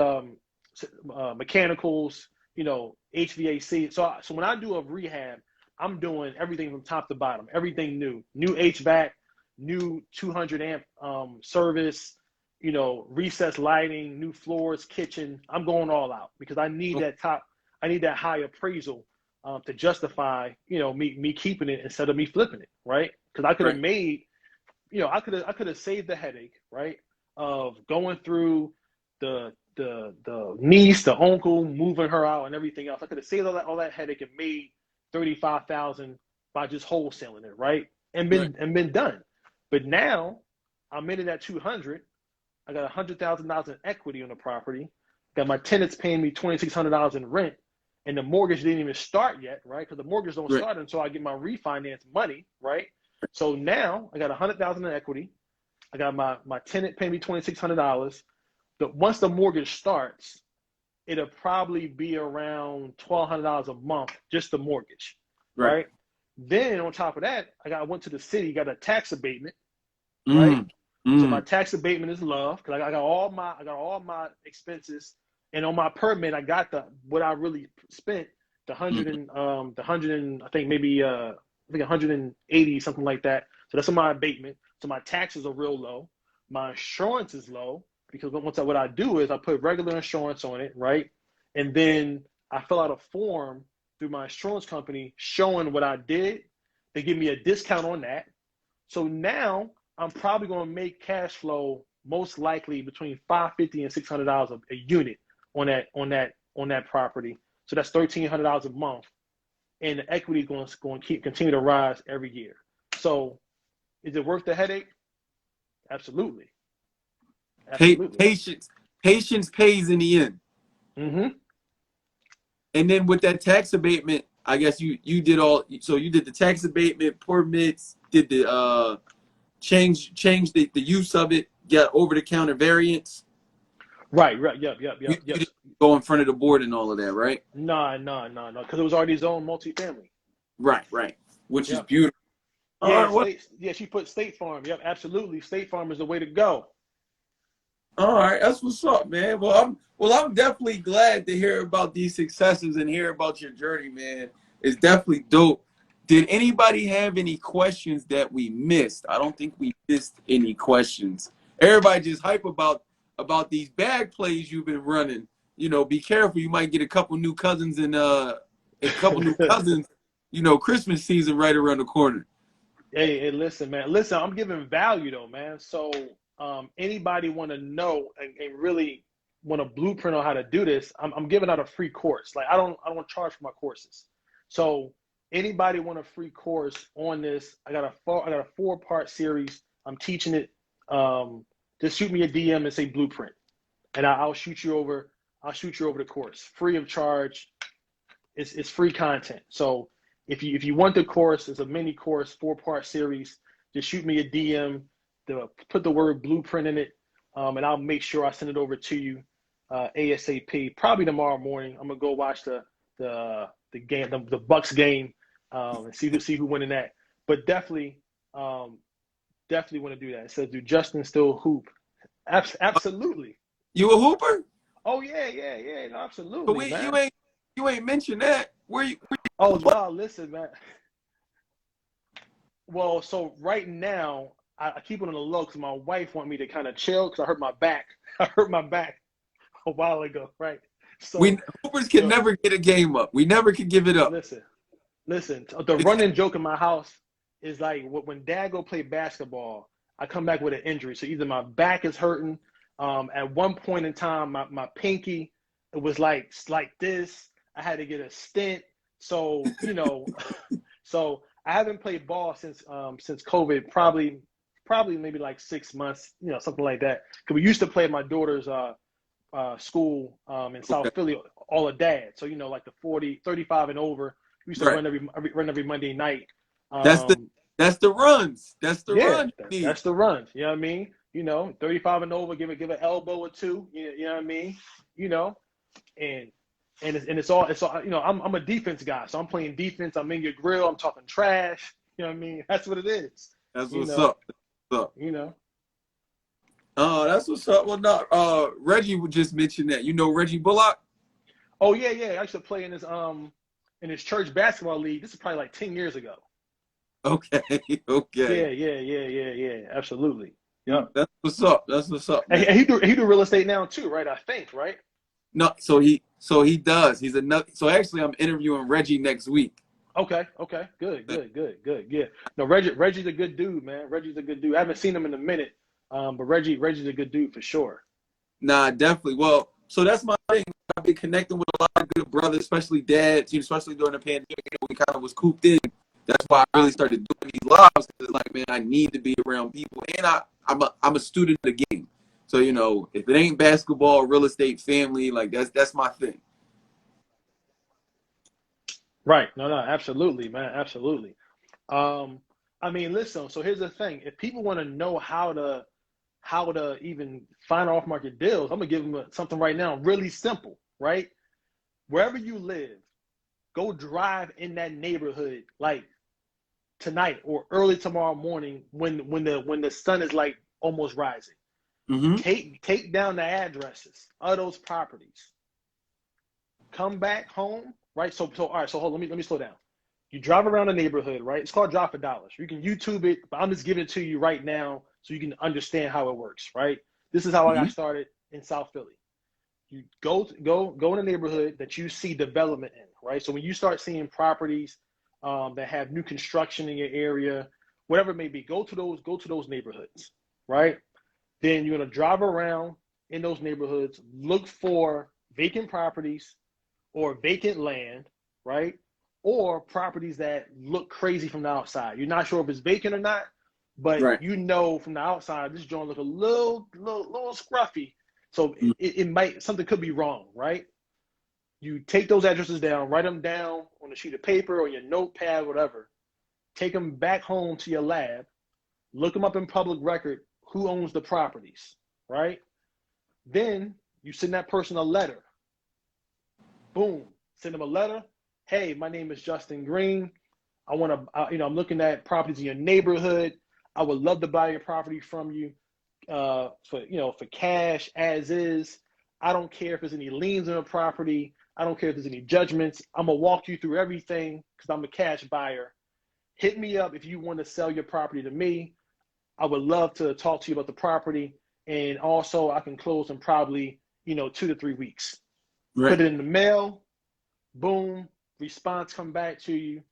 mechanicals. HVAC. So when I do a rehab, I'm doing everything from top to bottom, everything new HVAC, new 200 amp service. Recessed lighting, new floors, kitchen. I'm going all out because I need that high appraisal to justify, me keeping it instead of me flipping it, right? Because I could have Right. made, I could have saved the headache, right, of going through the niece, the uncle, moving her out, and everything else. I could have saved all that headache and made 35,000 by just wholesaling it, right, and Right. been done. But now I'm in it at 200. I got $100,000 in equity on the property. Got my tenants paying me $2,600 in rent, and the mortgage didn't even start yet, right? Because the mortgage don't Right. start until I get my refinance money, right? So now I got 100,000 in equity. I got my tenant paying me $2,600. But once the mortgage starts, it'll probably be around $1,200 a month, just the mortgage, Right. right? Then on top of that, I went to the city, got a tax abatement, right? Mm. So my Mm. tax abatement is love because I got all my expenses, and on my permit I got what I really spent, Mm. the hundred and I think maybe I think 180 something like that. So that's on my abatement. So my taxes are real low. My insurance is low because what I do is I put regular insurance on it, right? And then I fill out a form through my insurance company showing what I did. They give me a discount on that. So now I'm probably going to make cash flow most likely between $550 and $600 a unit on that property. So that's $1,300 a month, and the equity is going to continue to rise every year. So is it worth the headache? Absolutely, absolutely. Patience pays in the end. Mm-hmm. And then with that tax abatement, I guess you did all. So you did the tax abatement, permits, did the change the use of it, got over the counter variants. Right, right. Yep, yep, You, yep, you yep. didn't go in front of the board and all of that, right? No, no, no, no. Because it was already zoned multifamily. Right, right. Which is Yep. beautiful. All Yeah, right, well, she put State Farm. Yep, absolutely. State Farm is the way to go. all right, that's what's up, man. I'm definitely glad to hear about these successes and hear about your journey, man. It's definitely dope. Did anybody have any questions that we missed? I don't think we missed any questions. Everybody just hype about these bag plays you've been running. You know, be careful. You might get a couple new cousins and a couple new cousins. You know, Christmas season right around the corner. Hey, listen, man. Listen, I'm giving value though, man. So, anybody want to know and really want a blueprint on how to do this? I'm giving out a free course. Like I don't charge for my courses. So, anybody want a free course on this? I got a 4-part series. I'm teaching it. Just shoot me a DM and say blueprint, and I'll shoot you over. I'll shoot you over the course, free of charge. It's free content. So if you want the course, it's a mini course, 4-part series. Just shoot me a DM, put the word blueprint in it, and I'll make sure I send it over to you ASAP. Probably tomorrow morning. I'm gonna go watch the game, the Bucks game, and see who winning that. But definitely want to do that. It says, do Justin still hoop? Absolutely. You a hooper? Oh yeah. No, But absolutely, we man. you ain't mentioned that. Oh no, listen, man. Well, so right now I keep it on the low because my wife want me to kind of chill because I hurt my back. I hurt my back a while ago, right? We So hoopers can the never get a game up. We never can give it up. listen, listen. The running joke in my house is like when Dad go play basketball, I come back with an injury. So either my back is hurting. At one point in time, my pinky it was like this. I had to get a stent. So so I haven't played ball since COVID. Probably maybe like 6 months. Something like that. Because we used to play at my daughter's school in South Okay. Philly, all the dads. So like the 40, 35 and over. We used to Right. run every Monday night. That's the Um, that's the runs. That's the yeah, run you need. that's the runs. You know what I mean? 35 and over, give an elbow or two. You know what I mean? You know, and it's all. I'm a defense guy, so I'm playing defense. I'm in your grill. I'm talking trash. You know what I mean? That's what it is. That's You what's know. up. That's what's up. You know. That's what's up. Well, not Reggie would just mention that. You know Reggie Bullock? Oh yeah. I used to play in this church basketball league. This is probably like 10 years ago. Okay, okay. Yeah. Absolutely. Yep. That's what's up. That's what's up, And man. he do real estate now too, right? I think, right? No, so he does. He's another. So actually, I'm interviewing Reggie next week. Okay. Good. Yeah. No, Reggie's a good dude, man. Reggie's a good dude. I haven't seen him in a minute, but Reggie's a good dude for sure. Nah, definitely. Well, so that's my thing. I've been connecting with a lot of good brothers, especially dads. Especially during the pandemic, we kind of was cooped in. That's why I really started doing these lives. Because like, man, I need to be around people, and I'm a student of the game. So if it ain't basketball, real estate, family, like that's my thing. Right. No, absolutely, man. Absolutely. Um, I mean, listen, so here's the thing. If people want to know how to even find off market deals, I'm gonna give them something right now, really simple. right? Wherever you live, go drive in that neighborhood like tonight or early tomorrow morning when the sun is like almost rising. Mm-hmm. Take down the addresses of those properties. Come back home, right? So all right, so hold, let me slow down. You drive around the neighborhood, right? It's called Drop for Dollars. You can YouTube it, but I'm just giving it to you right now so you can understand how it works, right? This is how I Mm-hmm. got started in South Philly. You go in a neighborhood that you see development in, right? So when you start seeing properties that have new construction in your area, whatever it may be, go to those neighborhoods, right? Then you're gonna drive around in those neighborhoods, look for vacant properties or vacant land, right? Or properties that look crazy from the outside. You're not sure if it's vacant or not, but Right. you know from the outside this joint look a little scruffy. So it might something could be wrong, right? You take those addresses down, write them down on a sheet of paper or your notepad, whatever. Take them back home to your lab, look them up in public record, who owns the properties, right? Then you send that person a letter. Boom, send them a letter. Hey, my name is Justin Green. I want to, I'm looking at properties in your neighborhood. I would love to buy your property from you for cash as is. I don't care if there's any liens on the property. I don't care if there's any judgments. I'm gonna walk you through everything because I'm a cash buyer. Hit me up if you want to sell your property to me. I would love to talk to you about the property, and also I can close in probably 2 to 3 weeks. Right. Put it in the mail. Boom, response come back to you.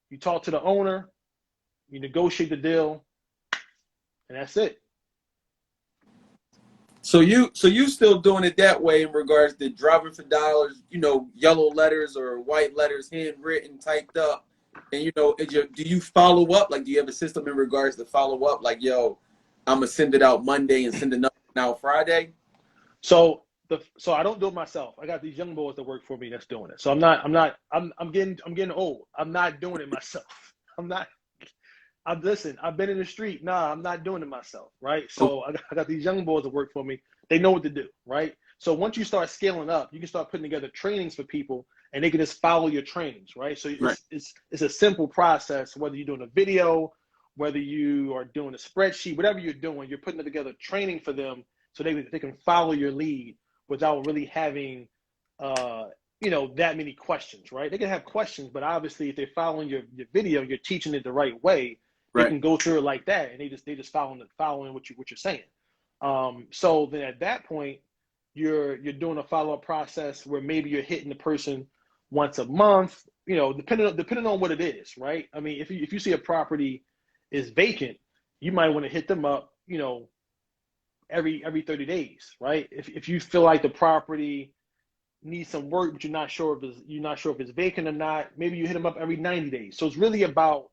You talk to the owner. You negotiate the deal, and that's it. So you still doing it that way in regards to driving for dollars, yellow letters or white letters, handwritten, typed up, and do you follow up? Like, do you have a system in regards to follow up? Like, yo, I'm gonna send it out Monday and send another one out Friday. So I don't do it myself. I got these young boys that work for me that's doing it. So I'm getting old. I'm not doing it myself. I'm not. Listen, I've been in the street. Nah, I'm not doing it myself, right? Okay. So I got these young boys that work for me. They know what to do, right? So once you start scaling up, you can start putting together trainings for people, and they can just follow your trainings, right? So Right. it's a simple process. Whether you're doing a video, whether you are doing a spreadsheet, whatever you're doing, you're putting together training for them so they can follow your lead without really having that many questions, right? They can have questions, but obviously if they're following your video, you're teaching it the right way, they Right. can go through it like that, and they just following what you're saying. So then at that point, you're doing a follow-up process where maybe you're hitting the person once a month, depending on what it is, right? I mean, if you see a property is vacant, you might want to hit them up, every 30 days, right? If you feel like the property needs some work, but you're not sure if it's vacant or not, maybe you hit them up every 90 days. So it's really about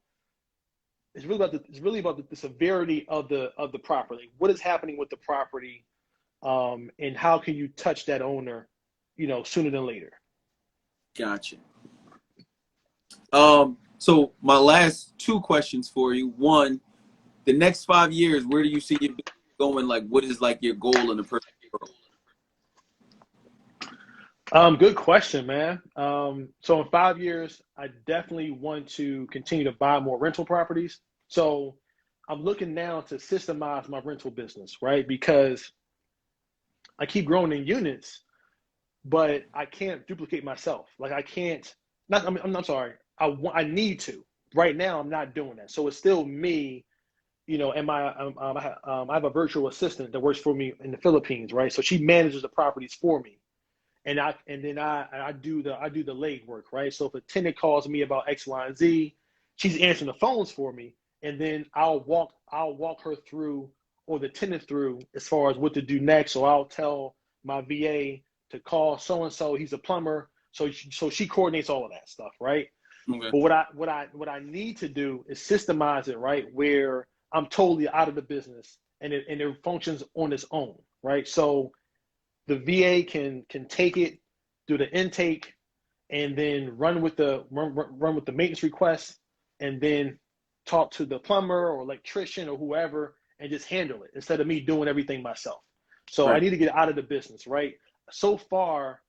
the severity of the property. What is happening with the property, and how can you touch that owner, sooner than later? Gotcha. So my last two questions for you. One, the next 5 years, where do you see it going? Like, what is like your goal in the personal world? Good question, man. So in 5 years, I definitely want to continue to buy more rental properties. So I'm looking now to systemize my rental business, right? Because I keep growing in units, but I can't duplicate myself. Like I can't. Not. I'm not sorry. I need to. Right now, I'm not doing that. So it's still me. And I have a virtual assistant that works for me in the Philippines, right? So she manages the properties for me, and I do the leg work, right? So if a tenant calls me about X, Y, and Z, she's answering the phones for me, and then I'll walk her through or the tenant through as far as what to do next. So I'll tell my VA to call so and so. He's a plumber, so she coordinates all of that stuff, right? Okay. But what I need to do is systemize it, right, where I'm totally out of the business and it functions on its own, right? So the VA can take it, do the intake, and then run with the maintenance request, and then talk to the plumber or electrician or whoever, and just handle it instead of me doing everything myself. So I Right. need to get out of the business, right? So far,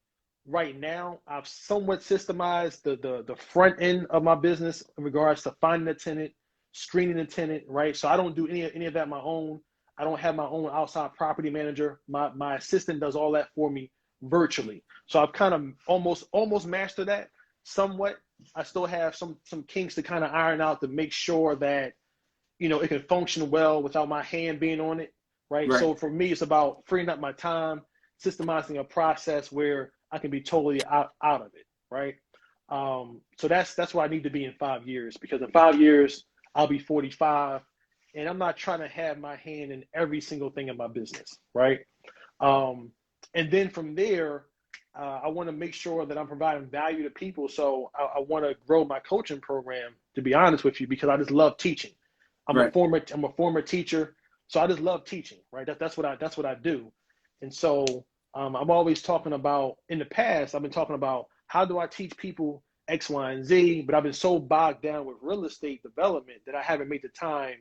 right now, I've somewhat systemized the front end of my business in regards to finding a tenant, screening a tenant, right? So I don't do any of that on my own. I don't have my own outside property manager. My assistant does all that for me virtually. So I've kind of almost mastered that somewhat. I still have some kinks to kind of iron out to make sure that it can function well without my hand being on it, right? Right. So for me, it's about freeing up my time, systemizing a process where I can be totally out of it, right? So that's where I need to be in 5 years, because in 5 years I'll be 45, and I'm not trying to have my hand in every single thing in my business, right? Um, and then from there, I want to make sure that I'm providing value to people. So I want to grow my coaching program, to be honest with you, because I just love teaching. Right. I'm a former teacher, so I just love teaching, right? That's what I do. And so I'm always talking about, in the past, I've been talking about how do I teach people X, Y, and Z, but I've been so bogged down with real estate development that I haven't made the time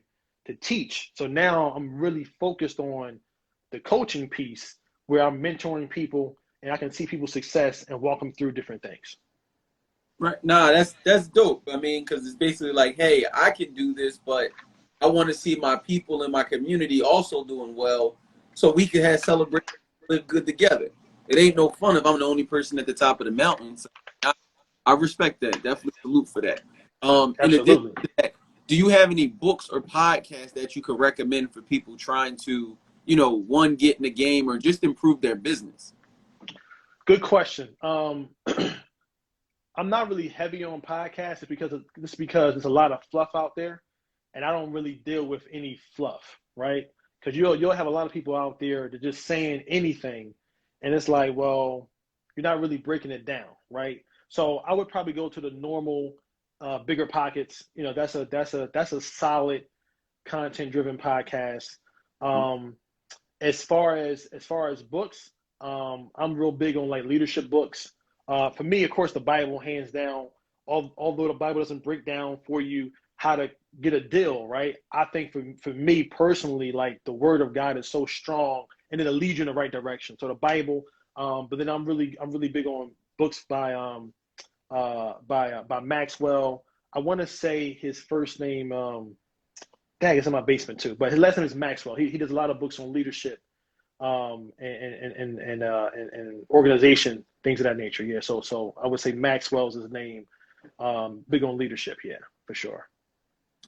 to teach. So now I'm really focused on the coaching piece, where I'm mentoring people and I can see people's success and walk them through different things. Right. Nah, that's dope. I mean, because it's basically like, hey, I can do this, but I want to see my people in my community also doing well, so we can have celebrate, live good together. It ain't no fun if I'm the only person at the top of the mountain. So I respect that. Definitely salute for that. In addition Absolutely. to that, do you have any books or podcasts that you could recommend for people trying to, one, get in the game or just improve their business? Good question. I'm not really heavy on podcasts because there's a lot of fluff out there, and I don't really deal with any fluff, right? Because you'll have a lot of people out there that just saying anything, and it's like, well, you're not really breaking it down, right? So I would probably go to the normal, bigger pockets. That's a solid content driven podcast. Um, as far as books, I'm real big on like leadership books. For me, of course, the Bible, hands down. Although the Bible doesn't break down for you how to get a deal, right? I think for me personally, like the Word of God is so strong, and it'll lead you in the right direction. So the Bible, but then I'm really big on books by Maxwell. I want to say his first name. Dang, it's in my basement too. But his last name is Maxwell. He does a lot of books on leadership, and organization, things of that nature. Yeah. So I would say Maxwell's his name. Big on leadership. Yeah, for sure.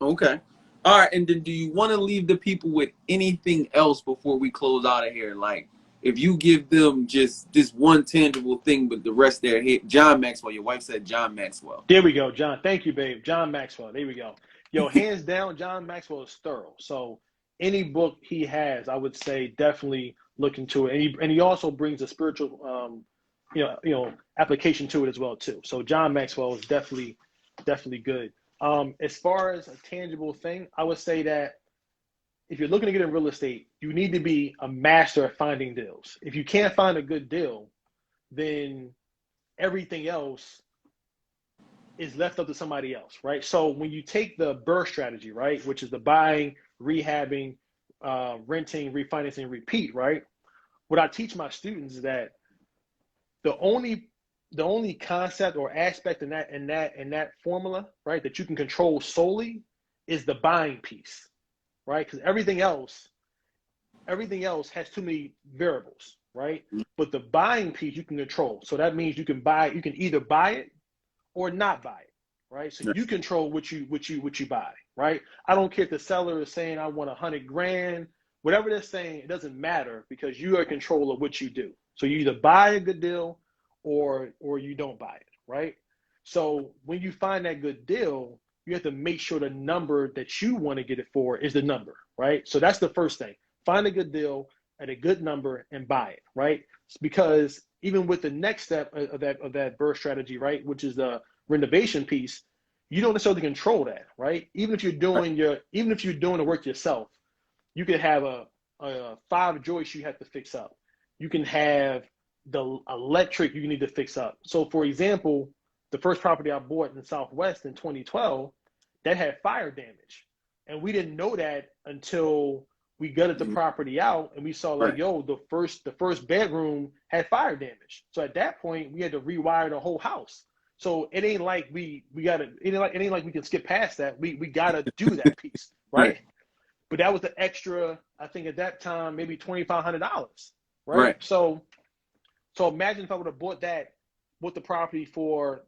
Okay. All right. And then do you want to leave the people with anything else before we close out of here? Like, if you give them just this one tangible thing, but the rest there, John Maxwell, your wife said John Maxwell. There we go, John. Thank you, babe. John Maxwell. There we go. Yo, hands down, John Maxwell is thorough. So any book he has, I would say definitely look into it. And he also brings a spiritual application to it as well too. So John Maxwell is definitely good. As far as a tangible thing, I would say that if you're looking to get in real estate, you need to be a master at finding deals. If you can't find a good deal, then everything else is left up to somebody else, right? So when you take the BUR strategy, right, which is the buying, rehabbing, renting, refinancing, repeat, right? What I teach my students is that the only concept or aspect in that formula, right, that you can control solely is the buying piece, right? Because everything else has too many variables, right? But the buying piece you can control. So that means you can either buy it or not buy it, right? So you control what you buy, right? I don't care if the seller is saying I want 100 grand, whatever they're saying, it doesn't matter, because you are in control of what you do. So you either buy a good deal or you don't buy it, right? So when you find that good deal, you have to make sure the number that you want to get it for is the number, right? So that's the first thing. Find a good deal at a good number and buy it, right? Because even with the next step of that BUR strategy, right, which is the renovation piece, you don't necessarily control that, right? Even if you're doing the work yourself, you could have a 5 joists you have to fix up. You can have the electric you need to fix up. So for example, the first property I bought in Southwest in 2012, that had fire damage. And we didn't know that until we gutted the property out and we saw like, Right. yo, the first bedroom had fire damage. So at that point, we had to rewire the whole house. So it ain't like we gotta it ain't like we can skip past that. We gotta do that piece, Right. right? But that was the extra, I think at that time, maybe $2,500, right? Right. So imagine if I would have bought the property for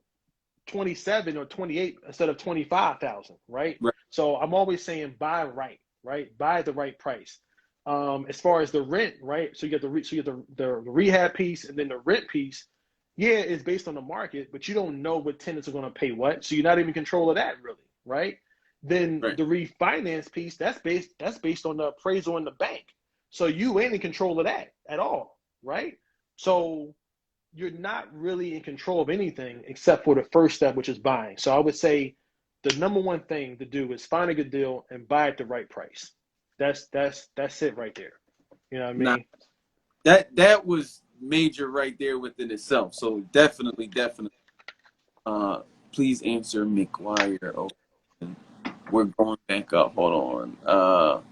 27 or 28 instead of 25,000, right? Right. So I'm always saying buy right? Buy at the right price. As far as the rent, right? So you get the rehab piece and then the rent piece. Yeah, it's based on the market, but you don't know what tenants are going to pay what, so you're not even in control of that really, right? Then Right. the refinance piece, that's based on the appraisal in the bank, so you ain't in control of that at all, right? So you're not really in control of anything except for the first step, which is buying. So I would say the number one thing to do is find a good deal and buy at the right price. That's it right there. You know what I Now mean? that was major right there within itself. So definitely. Uh, Please answer McGuire. Oh, we're going back up. Hold on.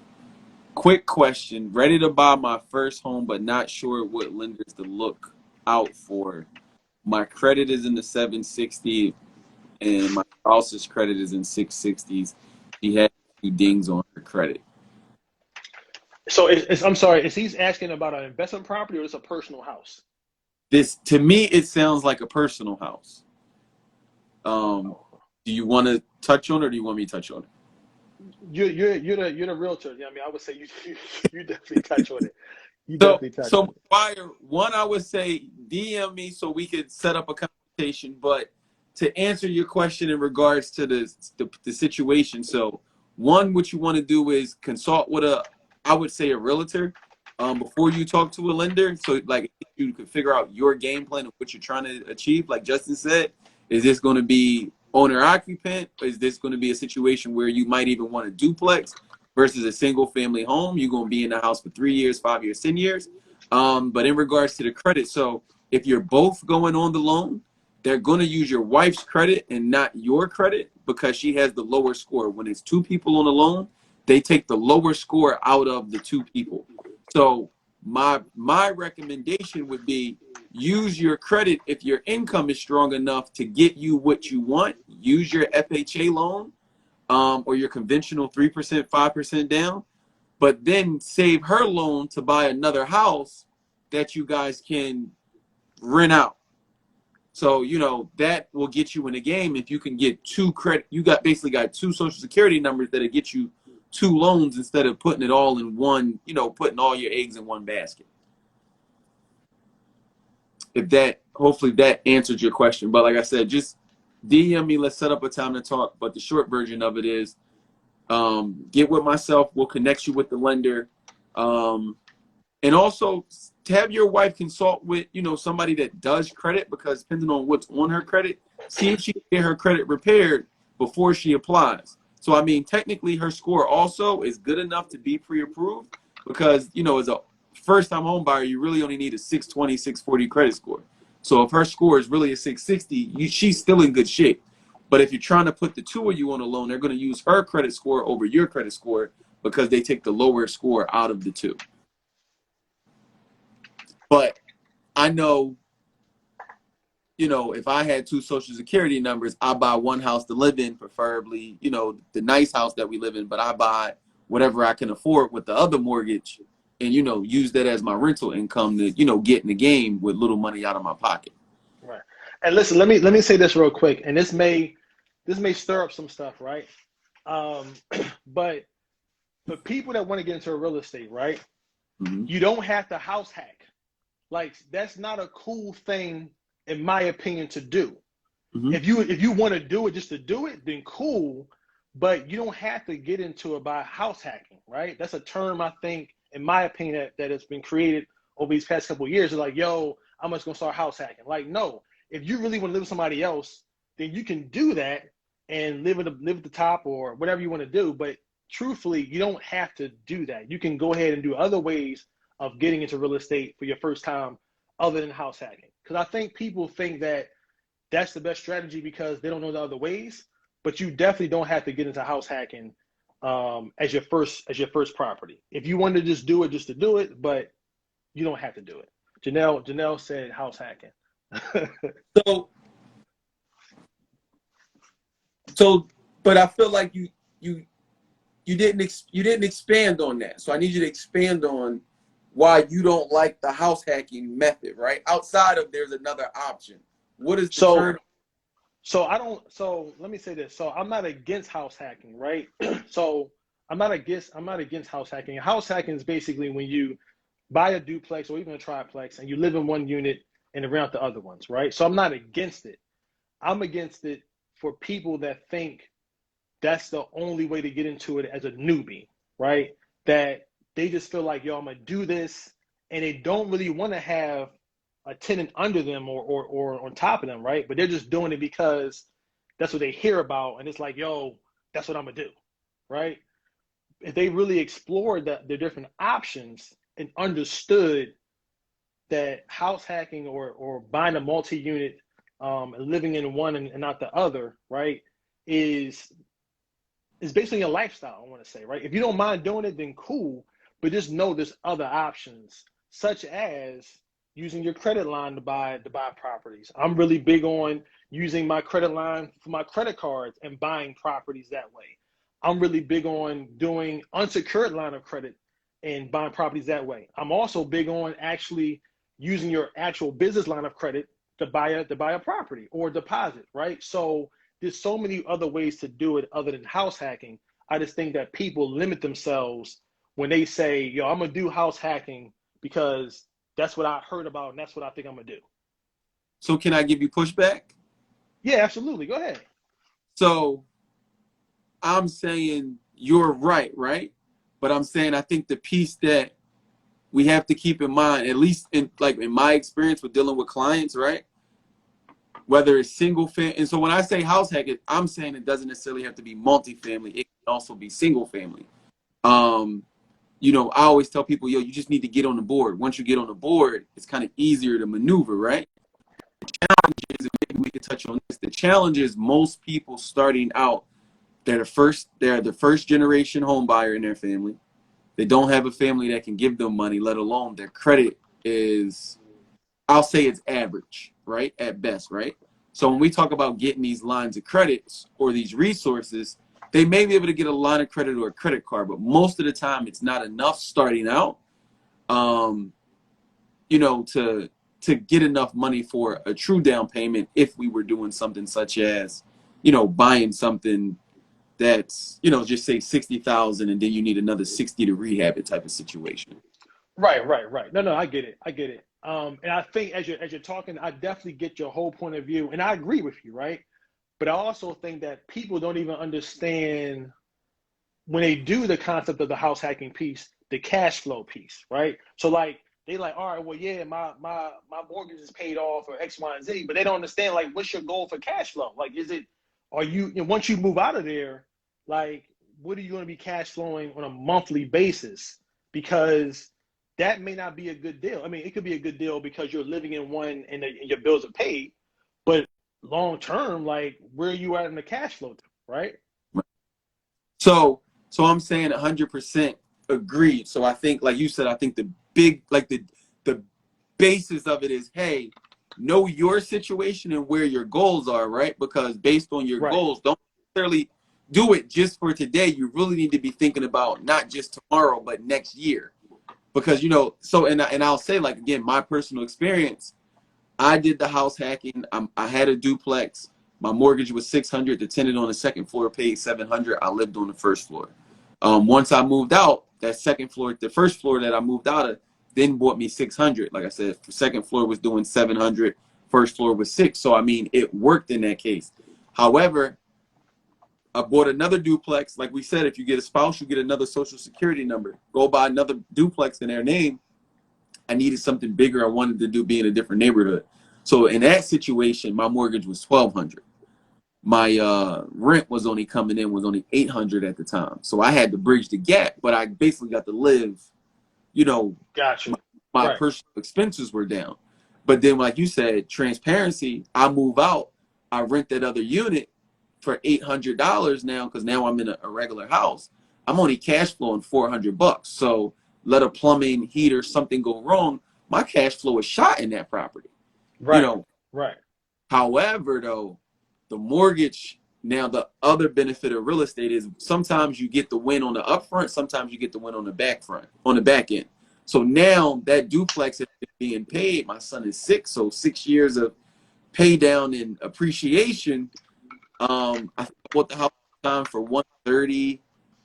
Quick question. Ready to buy my first home, but not sure what lenders to look out for. My credit is in the 760, and my spouse's credit is in 660s. She had a few dings on her credit. So I'm sorry, is he's asking about an investment property or is it a personal house? This, to me, it sounds like a personal house. Oh. Do you want to touch on it, or do you want me to touch on it? You're the realtor. Yeah, I mean, I would say you definitely touch on it. You So, definitely touch so on it. Fire, one, I would say DM me so we could set up a conversation. But to answer your question in regards to the situation, so one, what you want to do is consult with I would say a realtor, before you talk to a lender. So like you can figure out your game plan of what you're trying to achieve. Like Justin said, is this going to be owner occupant? Or is this going to be a situation where you might even want a duplex versus a single family home? You're going to be in the house for 3 years, 5 years, 10 years. But in regards to the credit, so if you're both going on the loan, they're going to use your wife's credit and not your credit because she has the lower score. When it's two people on the loan, they take the lower score out of the two people. So my recommendation would be use your credit if your income is strong enough to get you what you want. Use your FHA loan, or your conventional 3%, 5% down, but then save her loan to buy another house that you guys can rent out. So, that will get you in the game. If you can get two credit, you basically got two social security numbers that'll get you two loans instead of putting it all in one, putting all your eggs in one basket. Hopefully that answered your question. But like I said, just DM me, let's set up a time to talk. But the short version of it is, get with myself, we'll connect you with the lender. And also to have your wife consult with, somebody that does credit, because depending on what's on her credit, see if she can get her credit repaired before she applies. So, I mean, technically her score also is good enough to be pre-approved because, as a first-time home buyer, you really only need a 620, 640 credit score. So if her score is really a 660, she's still in good shape. But if you're trying to put the two of you on a loan, they're going to use her credit score over your credit score because they take the lower score out of the two. But I know, if I had two social security numbers, I buy one house to live in, preferably, the nice house that we live in, but I buy whatever I can afford with the other mortgage and, use that as my rental income to, get in the game with little money out of my pocket. Right. And listen, let me say this real quick, and this may stir up some stuff, right? Um, but for people that want to get into real estate, right? Mm-hmm. You don't have to house hack. Like that's not a cool thing, in my opinion, to do. Mm-hmm. If you want to do it just to do it, then cool. But you don't have to get into it by house hacking, right? That's a term I think, in my opinion, that has been created over these past couple of years. It's like, yo, I'm just gonna start house hacking. Like, no, if you really want to live with somebody else, then you can do that and live at the top or whatever you want to do. But truthfully, you don't have to do that. You can go ahead and do other ways of getting into real estate for your first time other than house hacking. Because I think people think that that's the best strategy because they don't know the other ways. But you definitely don't have to get into house hacking as your first property. If you want to just do it just to do it, but you don't have to do it. Janelle said house hacking. So so, but I feel like you you didn't expand on that. So I need you to expand on why you don't like the house hacking method, right? Outside of there's another option. What is the So turn? so I don't so let me say this. So I'm not against house hacking, right? So I'm not against house hacking. House hacking is basically when you buy a duplex or even a triplex and you live in one unit and rent out the other ones, right? So I'm not against it. I'm against it for people that think that's the only way to get into it as a newbie, right? That they just feel like, yo, I'm gonna do this, and they don't really want to have a tenant under them or on top of them, right? But they're just doing it because that's what they hear about, and it's like, yo, that's what I'm gonna do, right? If they really explored the different options and understood that house hacking or buying a multi-unit and living in one and not the other, right, is basically a lifestyle, I want to say, right? If you don't mind doing it, then cool, but just know there's other options, such as using your credit line to buy properties. I'm really big on using my credit line for my credit cards and buying properties that way. I'm really big on doing unsecured line of credit and buying properties that way. I'm also big on actually using your actual business line of credit to buy a property or deposit, right? So there's so many other ways to do it other than house hacking. I just think that people limit themselves when they say, yo, I'm gonna do house hacking because that's what I heard about and that's what I think I'm gonna do. So can I give you pushback? Yeah, absolutely. Go ahead. So I'm saying you're right, right? But I'm saying I think the piece that we have to keep in mind, at least in my experience with dealing with clients, right? Whether it's single family, and so when I say house hacking, I'm saying it doesn't necessarily have to be multifamily. It can also be single family. Um, I always tell people, yo, you just need to get on the board. Once you get on the board, it's kind of easier to maneuver, right? And maybe we can touch on this. The challenge is most people starting out, they're the first generation home buyer in their family. They don't have a family that can give them money, let alone their credit is, I'll say it's average, right? At best, right? So when we talk about getting these lines of credits or these resources, they may be able to get a line of credit or a credit card, but most of the time it's not enough starting out, um, to get enough money for a true down payment if we were doing something such as, buying something that's, just say 60,000 and then you need another 60 to rehab it type of situation. Right. No, I get it. I get it. And I think as you're talking, I definitely get your whole point of view, and I agree with you, right? But I also think that people don't even understand when they do the concept of the house hacking piece, the cash flow piece, right? So like they like, all right, well, yeah, my mortgage is paid off or X, Y, and Z, but they don't understand like what's your goal for cash flow? Like, are you once you move out of there, like what are you going to be cash flowing on a monthly basis? Because that may not be a good deal. I mean, it could be a good deal because you're living in one and your bills are paid, but long term, like where are you at in the cash flow, right? So, so I'm saying 100% agreed. So I think, like you said, I think the big, like the basis of it is, hey, know your situation and where your goals are, right? Because based on your Right. goals, don't necessarily do it just for today. You really need to be thinking about not just tomorrow, but next year. Because so and I'll say, like, again, my personal experience. I did the house hacking. I had a duplex. My mortgage was 600. The tenant on the second floor paid 700. I lived on the first floor. Once I moved out, that second floor, the first floor that I moved out of, then bought me 600. Like I said, the second floor was doing 700. First floor was 6. So I mean, it worked in that case. However, I bought another duplex. Like we said, if you get a spouse, you get another social security number. Go buy another duplex in their name. I needed something bigger. I wanted to be in a different neighborhood. So in that situation, my mortgage was 1,200. My rent was only coming in was only 800 at the time. So I had to bridge the gap, but I basically got to live, you know, Gotcha. my, my Right. personal expenses were down. But then, like you said, transparency, I move out, I rent that other unit for $800 now because now I'm in a regular house. I'm only cash flowing $400. So let a plumbing, heater, something go wrong, my cash flow is shot in that property. You Right. know, Right. however, though, the mortgage, now the other benefit of real estate is sometimes you get the win on the upfront, sometimes you get the win on the back front, on the back end. So now that duplex is being paid, my son is 6, so 6 years of pay down and appreciation. I bought the house time for 130.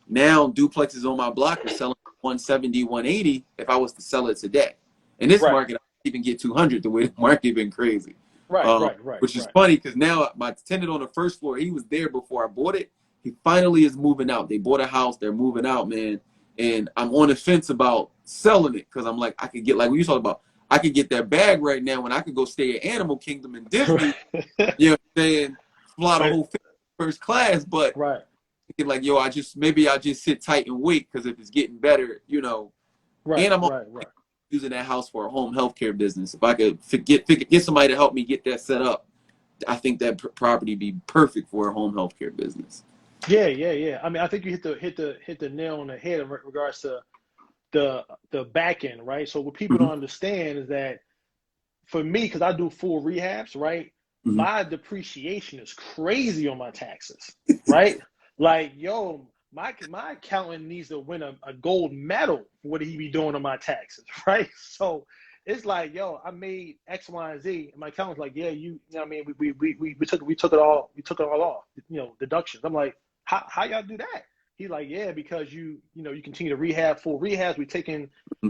Now duplexes on my block are selling 170, 180 if I was to sell it today. In this Right. market, I can't even get 200 the way the market been crazy. Right. Right. Right. Which is Right. funny because now my tenant on the first floor, he was there before I bought it. He finally is moving out. They bought a house, they're moving out, man. And I'm on the fence about selling it because I'm like, I could get, like we talked about, I could get that bag right now when I could go stay at Animal Kingdom in Disney, you know what I'm saying, fly the But whole first class, but right. like, yo, maybe I just sit tight and wait because if it's getting better, you know, Right. and I'm Right. Right. using that house for a home healthcare business. If I could get somebody to help me get that set up, I think that property be perfect for a home healthcare business. Yeah. Yeah. Yeah. I mean, I think you hit the nail on the head in regards to the back end, right? So what people Mm-hmm. don't understand is that for me, because I do full rehabs, right? Mm-hmm. My depreciation is crazy on my taxes, right? Like, yo, my accountant needs to win a gold medal for what he be doing on my taxes, right? So it's like, yo, I made X, Y, and Z, and my accountant's like, yeah, you know what I mean, we took it all off, you know, deductions. I'm like, how y'all do that? He's like, yeah, because you know you continue to rehab, full rehabs. We're taking,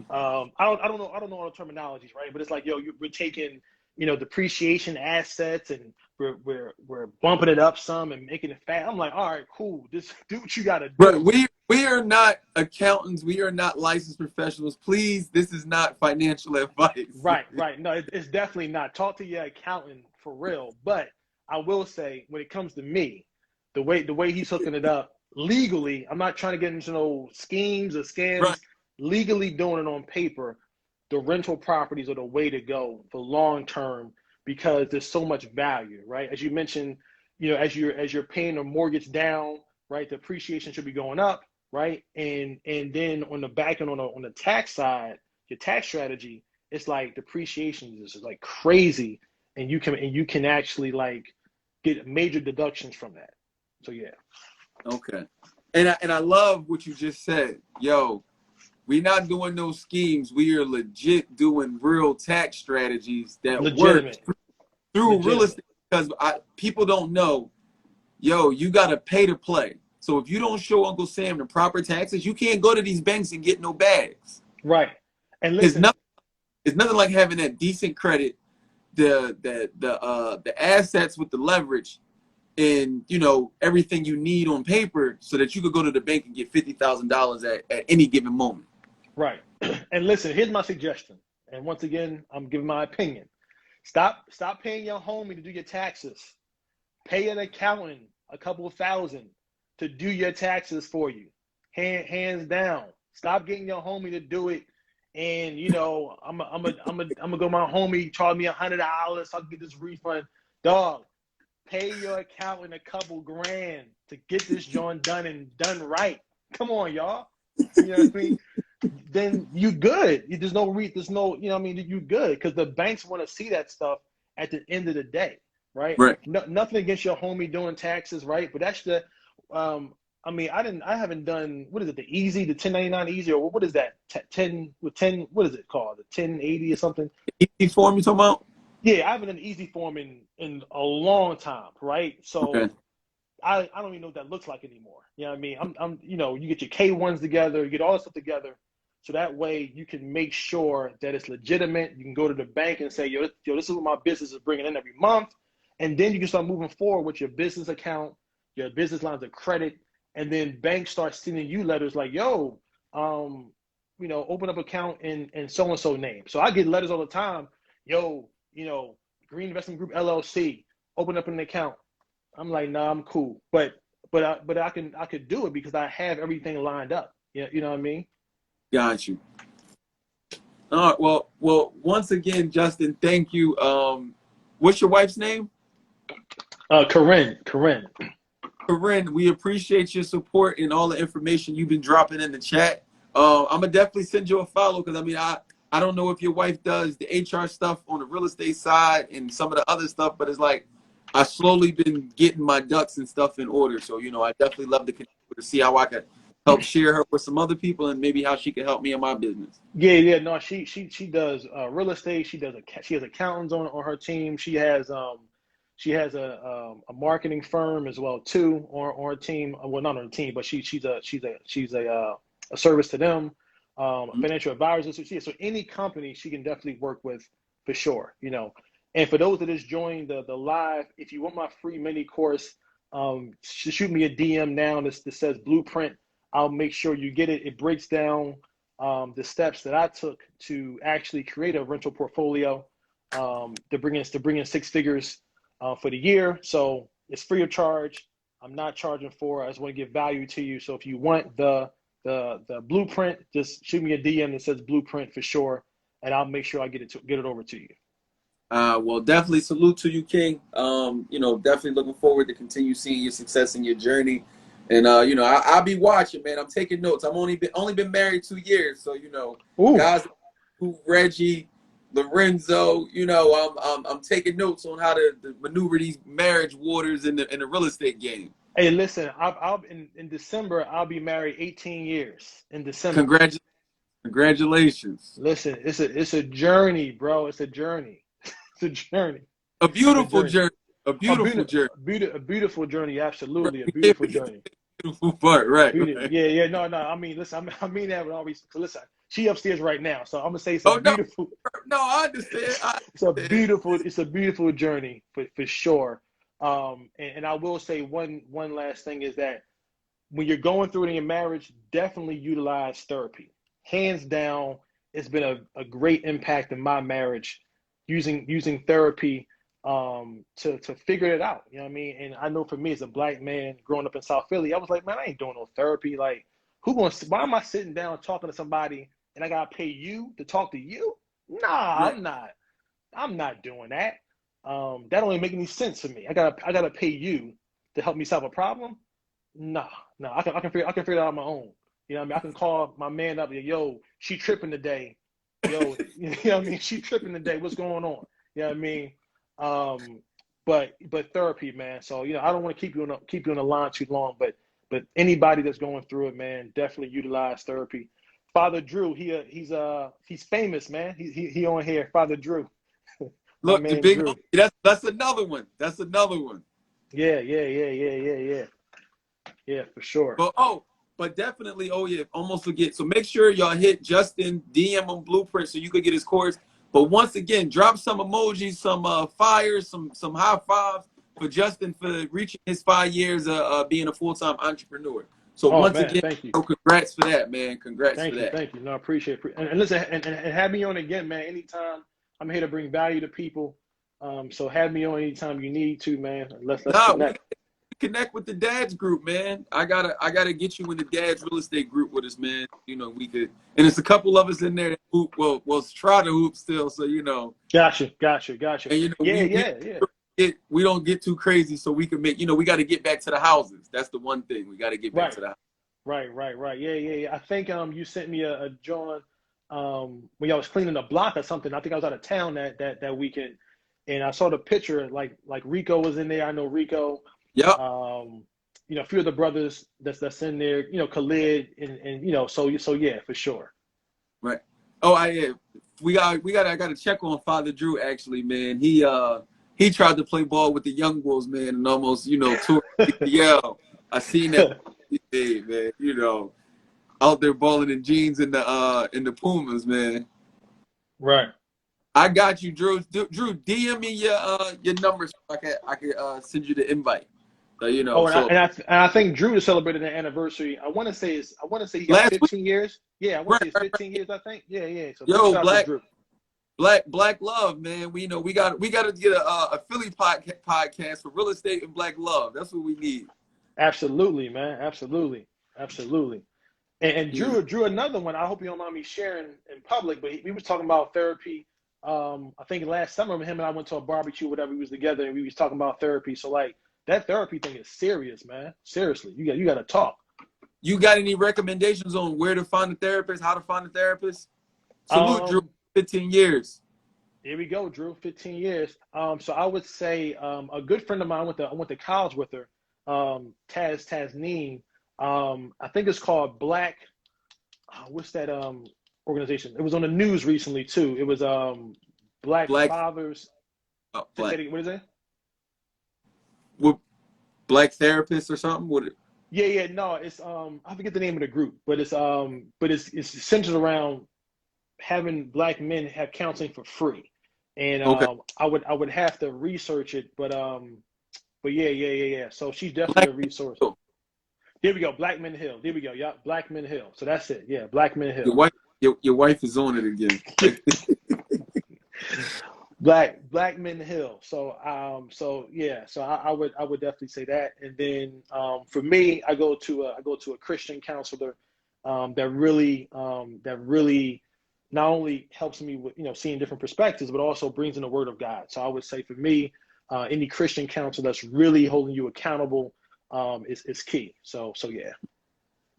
I don't know all the terminologies, right? But it's like, yo, we're taking, you know, depreciation assets and we're bumping it up some and making it fat. I'm like, all right, cool. Just do what you got to But do. we are not accountants. We are not licensed professionals. Please, this is not financial advice. Right, right. No, it's definitely not. Talk to your accountant for real. But I will say, when it comes to me, the way he's hooking it up legally, I'm not trying to get into no schemes or Right. scams. Legally doing it on paper, the rental properties are the way to go for long term because there's so much value, right? As you mentioned, you know, as you're paying the mortgage down, right, the appreciation should be going up, right? And then on the back end on the tax side, your tax strategy, it's like depreciation is like crazy, and you can actually like get major deductions from that. So yeah. Okay. And I love what you just said. Yo, we not doing no schemes. We are legit doing real tax strategies that work Legitimate. through real Legitimate. estate because people don't know, yo, you got to pay to play. So if you don't show Uncle Sam the proper taxes, you can't go to these banks and get no bags. Right. And It's listen, nothing, it's nothing like having that decent credit, the assets with the leverage and, you know, everything you need on paper so that you could go to the bank and get $50,000 at any given moment. right. And listen, here's my suggestion. And once again, I'm giving my opinion. Stop paying your homie to do your taxes. Pay an accountant a couple of thousand to do your taxes for you. Hands down. Stop getting your homie to do it. And you know, I'm gonna go my homie charge me $100 so I can get this refund. Dog, pay your accountant a couple grand to get this joint done and done right. Come on, y'all. You know what I mean? Then you good. There's no, you know what I mean? You good because the banks want to see that stuff at the end of the day, right? Right. No, nothing against your homie doing taxes, right? But that's the, I mean, I haven't done, what is it, the easy, the 1099 easy, or what is that? 10 with 10, what is it called? The 1080 or something? Easy form you talking about? Yeah, I haven't done easy form in a long time, right? Okay. So I don't even know what that looks like anymore. You know what I mean? I'm you know, you get your K1s together, you get all this stuff together. So that way you can make sure that it's legitimate. You can go to the bank and say, yo, this is what my business is bringing in every month. And then you can start moving forward with your business account, your business lines of credit. And then banks start sending you letters like, yo, you know, open up account in so-and-so name. So I get letters all the time. Yo, you know, Green Investment Group LLC, open up an account. I'm like, nah, I'm cool. But I could do it because I have everything lined up. Yeah, you know what I mean? Got you. All right. Well, once again, Justin, thank you. What's your wife's name? Corinne. Corinne, we appreciate your support and all the information you've been dropping in the chat. I'm gonna definitely send you a follow because I mean I don't know if your wife does the HR stuff on the real estate side and some of the other stuff, but it's like I slowly been getting my ducks and stuff in order. So I definitely love to connect with her, see how I could help share her with some other people and maybe how she could help me in my business. Yeah. No, she does real estate. She has accountants on her team. She has a marketing firm as well too on her team. Well, not on her team, but she's a service to them. Financial advisor. So any company she can definitely work with for sure. And for those that just joined the live, if you want my free mini course, shoot me a DM now that says Blueprint. I'll make sure you get it. It breaks down the steps that I took to actually create a rental portfolio to bring in six figures for the year. So it's free of charge. I'm not charging for it. I just want to give value to you. So if you want the blueprint, just shoot me a DM that says Blueprint for sure, and I'll make sure I get it over to you. Well, definitely salute to you, King. Definitely looking forward to continue seeing your success in your journey. And I'll be watching, man. I'm taking notes. I'm only been married 2 years, so Ooh. guys who Reggie, Lorenzo, I'm taking notes on how to maneuver these marriage waters in the real estate game. Hey, listen, I'll in December I'll be married 18 years in December. Congratulations. Listen, it's a journey, bro. It's a journey. It's a journey. A It's a beautiful journey. journey. A beautiful journey. A beautiful journey. Right. Absolutely, a We can't beautiful forget journey. the beautiful part. Right. Beautiful. Right. Yeah. No. I mean, listen. I mean that with all respect. Listen, she upstairs right now, so I'm gonna say it's a Oh no, beautiful. no, I understand. It's a beautiful. It's a beautiful journey for sure. And I will say one last thing is that when you're going through it in your marriage, definitely utilize therapy. Hands down, it's been a great impact in my marriage using therapy to figure it out. You know what I mean? And I know for me as a black man growing up in South Philly, I was like, man, I ain't doing no therapy. Like, why am I sitting down talking to somebody and I gotta pay you to talk to you? Nah, Right. I'm not doing that. That don't even make any sense to me. I gotta pay you to help me solve a problem. Nah, I can figure it out on my own. You know what I mean? I can call my man up. Yo, she tripping today. Yo, you know what I mean? She tripping today. What's going on? You know what I mean? But therapy, man. So I don't want to keep you on the line too long. But anybody that's going through it, man, definitely utilize therapy. Father Drew, he's famous, man. He on here, Father Drew, my Look, the man big Drew. that's another one. That's another one. Yeah, for sure. But definitely, oh yeah, almost forget. So make sure y'all hit Justin DM on Blueprint so you could get his course. But once again, drop some emojis, some fires, some high fives for Justin for reaching his 5 years being a full-time entrepreneur. So Oh once man, again, thank you. congrats for that, man. Congrats for that. Thank you. No, I appreciate it. And listen, and have me on again, man. Anytime. I'm here to bring value to people. So have me on anytime you need to, man. Let's Nah, we connect. gotta connect with the dads group, man. I gotta get you in the dads real estate group with us, man. We could, and it's a couple of us in there that hoop. Well, try to hoop still. So Gotcha. and we don't get too crazy, so we can make. We got to get back to the houses. That's the one thing we got to get back Right. to the house. Right. Yeah. I think you sent me a John when I was cleaning a block or something. I think I was out of town that weekend, and I saw the picture like Rico was in there. I know Rico. Yep. A few of the brothers that's in there. Khalid and so yeah, for sure. Right. Oh, I got to check on Father Drew actually, man. He tried to play ball with the young bulls, man, and almost tore ACL. I seen that day, man. Out there balling in jeans in the Pumas, man. Right. I got you, Drew. Drew, DM me your numbers so I can send you the invite. Oh, So and I think Drew is celebrating an anniversary. I want to say he got last week, 15 years. Yeah, I want to say it's right. 15 years. I think. Yeah. So big Yo, shout out to Drew. Black love, man. We got to get a Philly podcast for real estate and Black love. That's what we need. Absolutely, man. Absolutely. And Yeah. Drew, another one. I hope you don't mind me sharing in public, but we was talking about therapy. I think last summer, him and I went to a barbecue, whatever. We was together, and we was talking about therapy. So like, that therapy thing is serious, man. Seriously, you got to talk. You got any recommendations on where to find a therapist, how to find a therapist? Salute, Drew. Um, 15 years. Here we go, Drew. 15 years. So I would say a good friend of mine I went to college with her, Tasneem. I think it's called Black. What's that organization? It was on the news recently too. It was Black Black, Fathers. black, What is it? what, black therapist or something? What? Yeah. No, it's I forget the name of the group, but it's centered around having black men have counseling for free. And Okay. I would have to research it, but yeah. So she's definitely Black. a resource. There we go, Black Men Hill. There we go, yeah, Black Men Hill. So that's it, yeah, Black Men Your Hill. wife, your wife is on it again. Black Men Hill. So yeah, so I would definitely say that. And then for me, I go to a Christian counselor that really not only helps me with seeing different perspectives, but also brings in the Word of God. So I would say for me, any Christian counselor that's really holding you accountable is key. So yeah.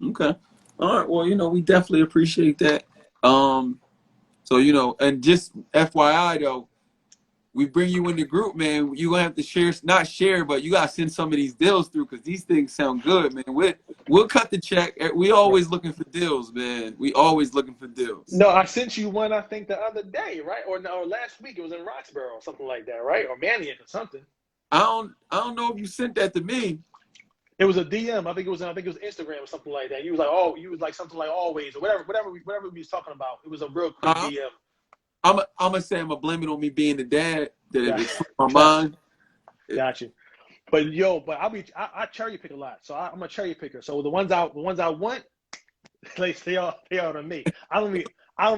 Okay. All right. Well, we definitely appreciate that. So, and just FYI though, we bring you in the group, man. You're gonna have to share, not share, but you gotta send some of these deals through because these things sound good, man. We'll cut the check. We Right. always looking for deals, man. We always looking for deals. No, I sent you one, I think the other day, right? Or no, last week. It was in Roxborough or something like that, right? Or Manioc or something. I don't know if you sent that to me. It was a DM. I think it was Instagram or something like that. You was like something like always or whatever we was talking about. It was a real quick Uh, DM. I'm gonna say I'm gonna blame it on me being the dad that Got, it slipped my got you, mind. got you. But I cherry pick a lot, so I'm a cherry picker. So the ones I want, they are to me. I don't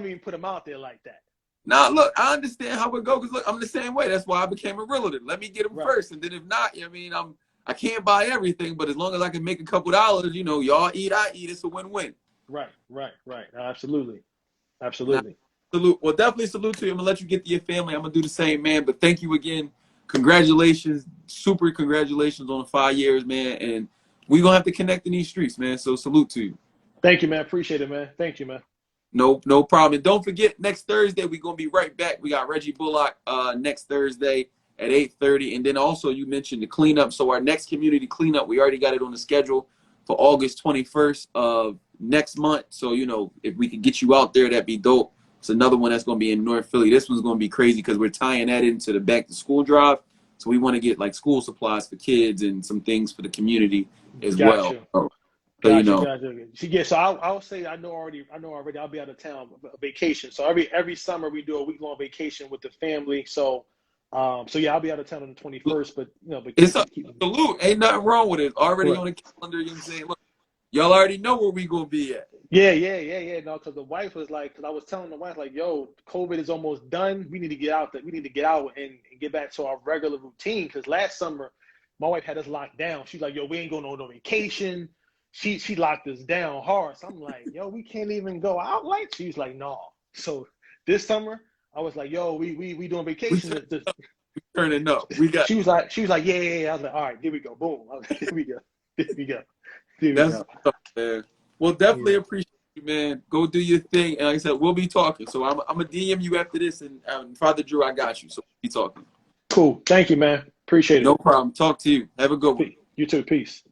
even put them out there like that. Now, look, I understand how it goes. Cause look, I'm the same way. That's why I became a realtor. Let me get them Right, first, and then if not, I can't buy everything. But as long as I can make a couple dollars, y'all eat, I eat. It's a win-win. right. Absolutely, Now, absolutely. salute. Well, definitely salute to you. I'm gonna let you get to your family. I'm gonna do the same, man. But thank you again. Congratulations, super congratulations on the 5 years, man. And we gonna have to connect in these streets, man. So salute to you. Thank you, man. Appreciate it, man. Thank you, man. No problem. And don't forget, next Thursday we're gonna be right back. We got Reggie Bullock next Thursday at 8:30. And then also you mentioned the cleanup. So our next community cleanup, we already got it on the schedule for August 21st of next month. So if we could get you out there, that'd be dope. It's another one that's gonna be in North Philly. This one's gonna be crazy because we're tying that into the back to school drive. So we want to get like school supplies for kids and some things for the community as well. Gotcha. So Gotcha. Yeah, so I'll say I know already. I'll be out of town vacation. So every summer we do a week long vacation with the family. So yeah, I'll be out of town on the 21st. But but it's a keep salute. Ain't nothing wrong with it. Already right. on the calendar. You know what I'm saying? Look, y'all already know where we gonna be at. Yeah. No, because the wife was like, because I was telling the wife like, yo, COVID is almost done. We need to get out. We need to get out and get back to our regular routine. Because last summer, my wife had us locked down. She's like, yo, we ain't going on no vacation. She locked us down hard. So I'm like, yo, we can't even go out like. She's like, no. So this summer, I was like, yo, we doing We vacation. turning up. We got She was like, yeah. I was like, all right, here we go. Boom. I was like, here we go. Here we go. Here we that's go. man. Well, definitely Yeah. appreciate you, man. Go do your thing. And like I said, we'll be talking. So I'm gonna DM you after this, and Father Drew, I got you. So we'll be talking. Cool. Thank you, man. Appreciate it. No problem. Talk to you. Have a good one. You too. Peace.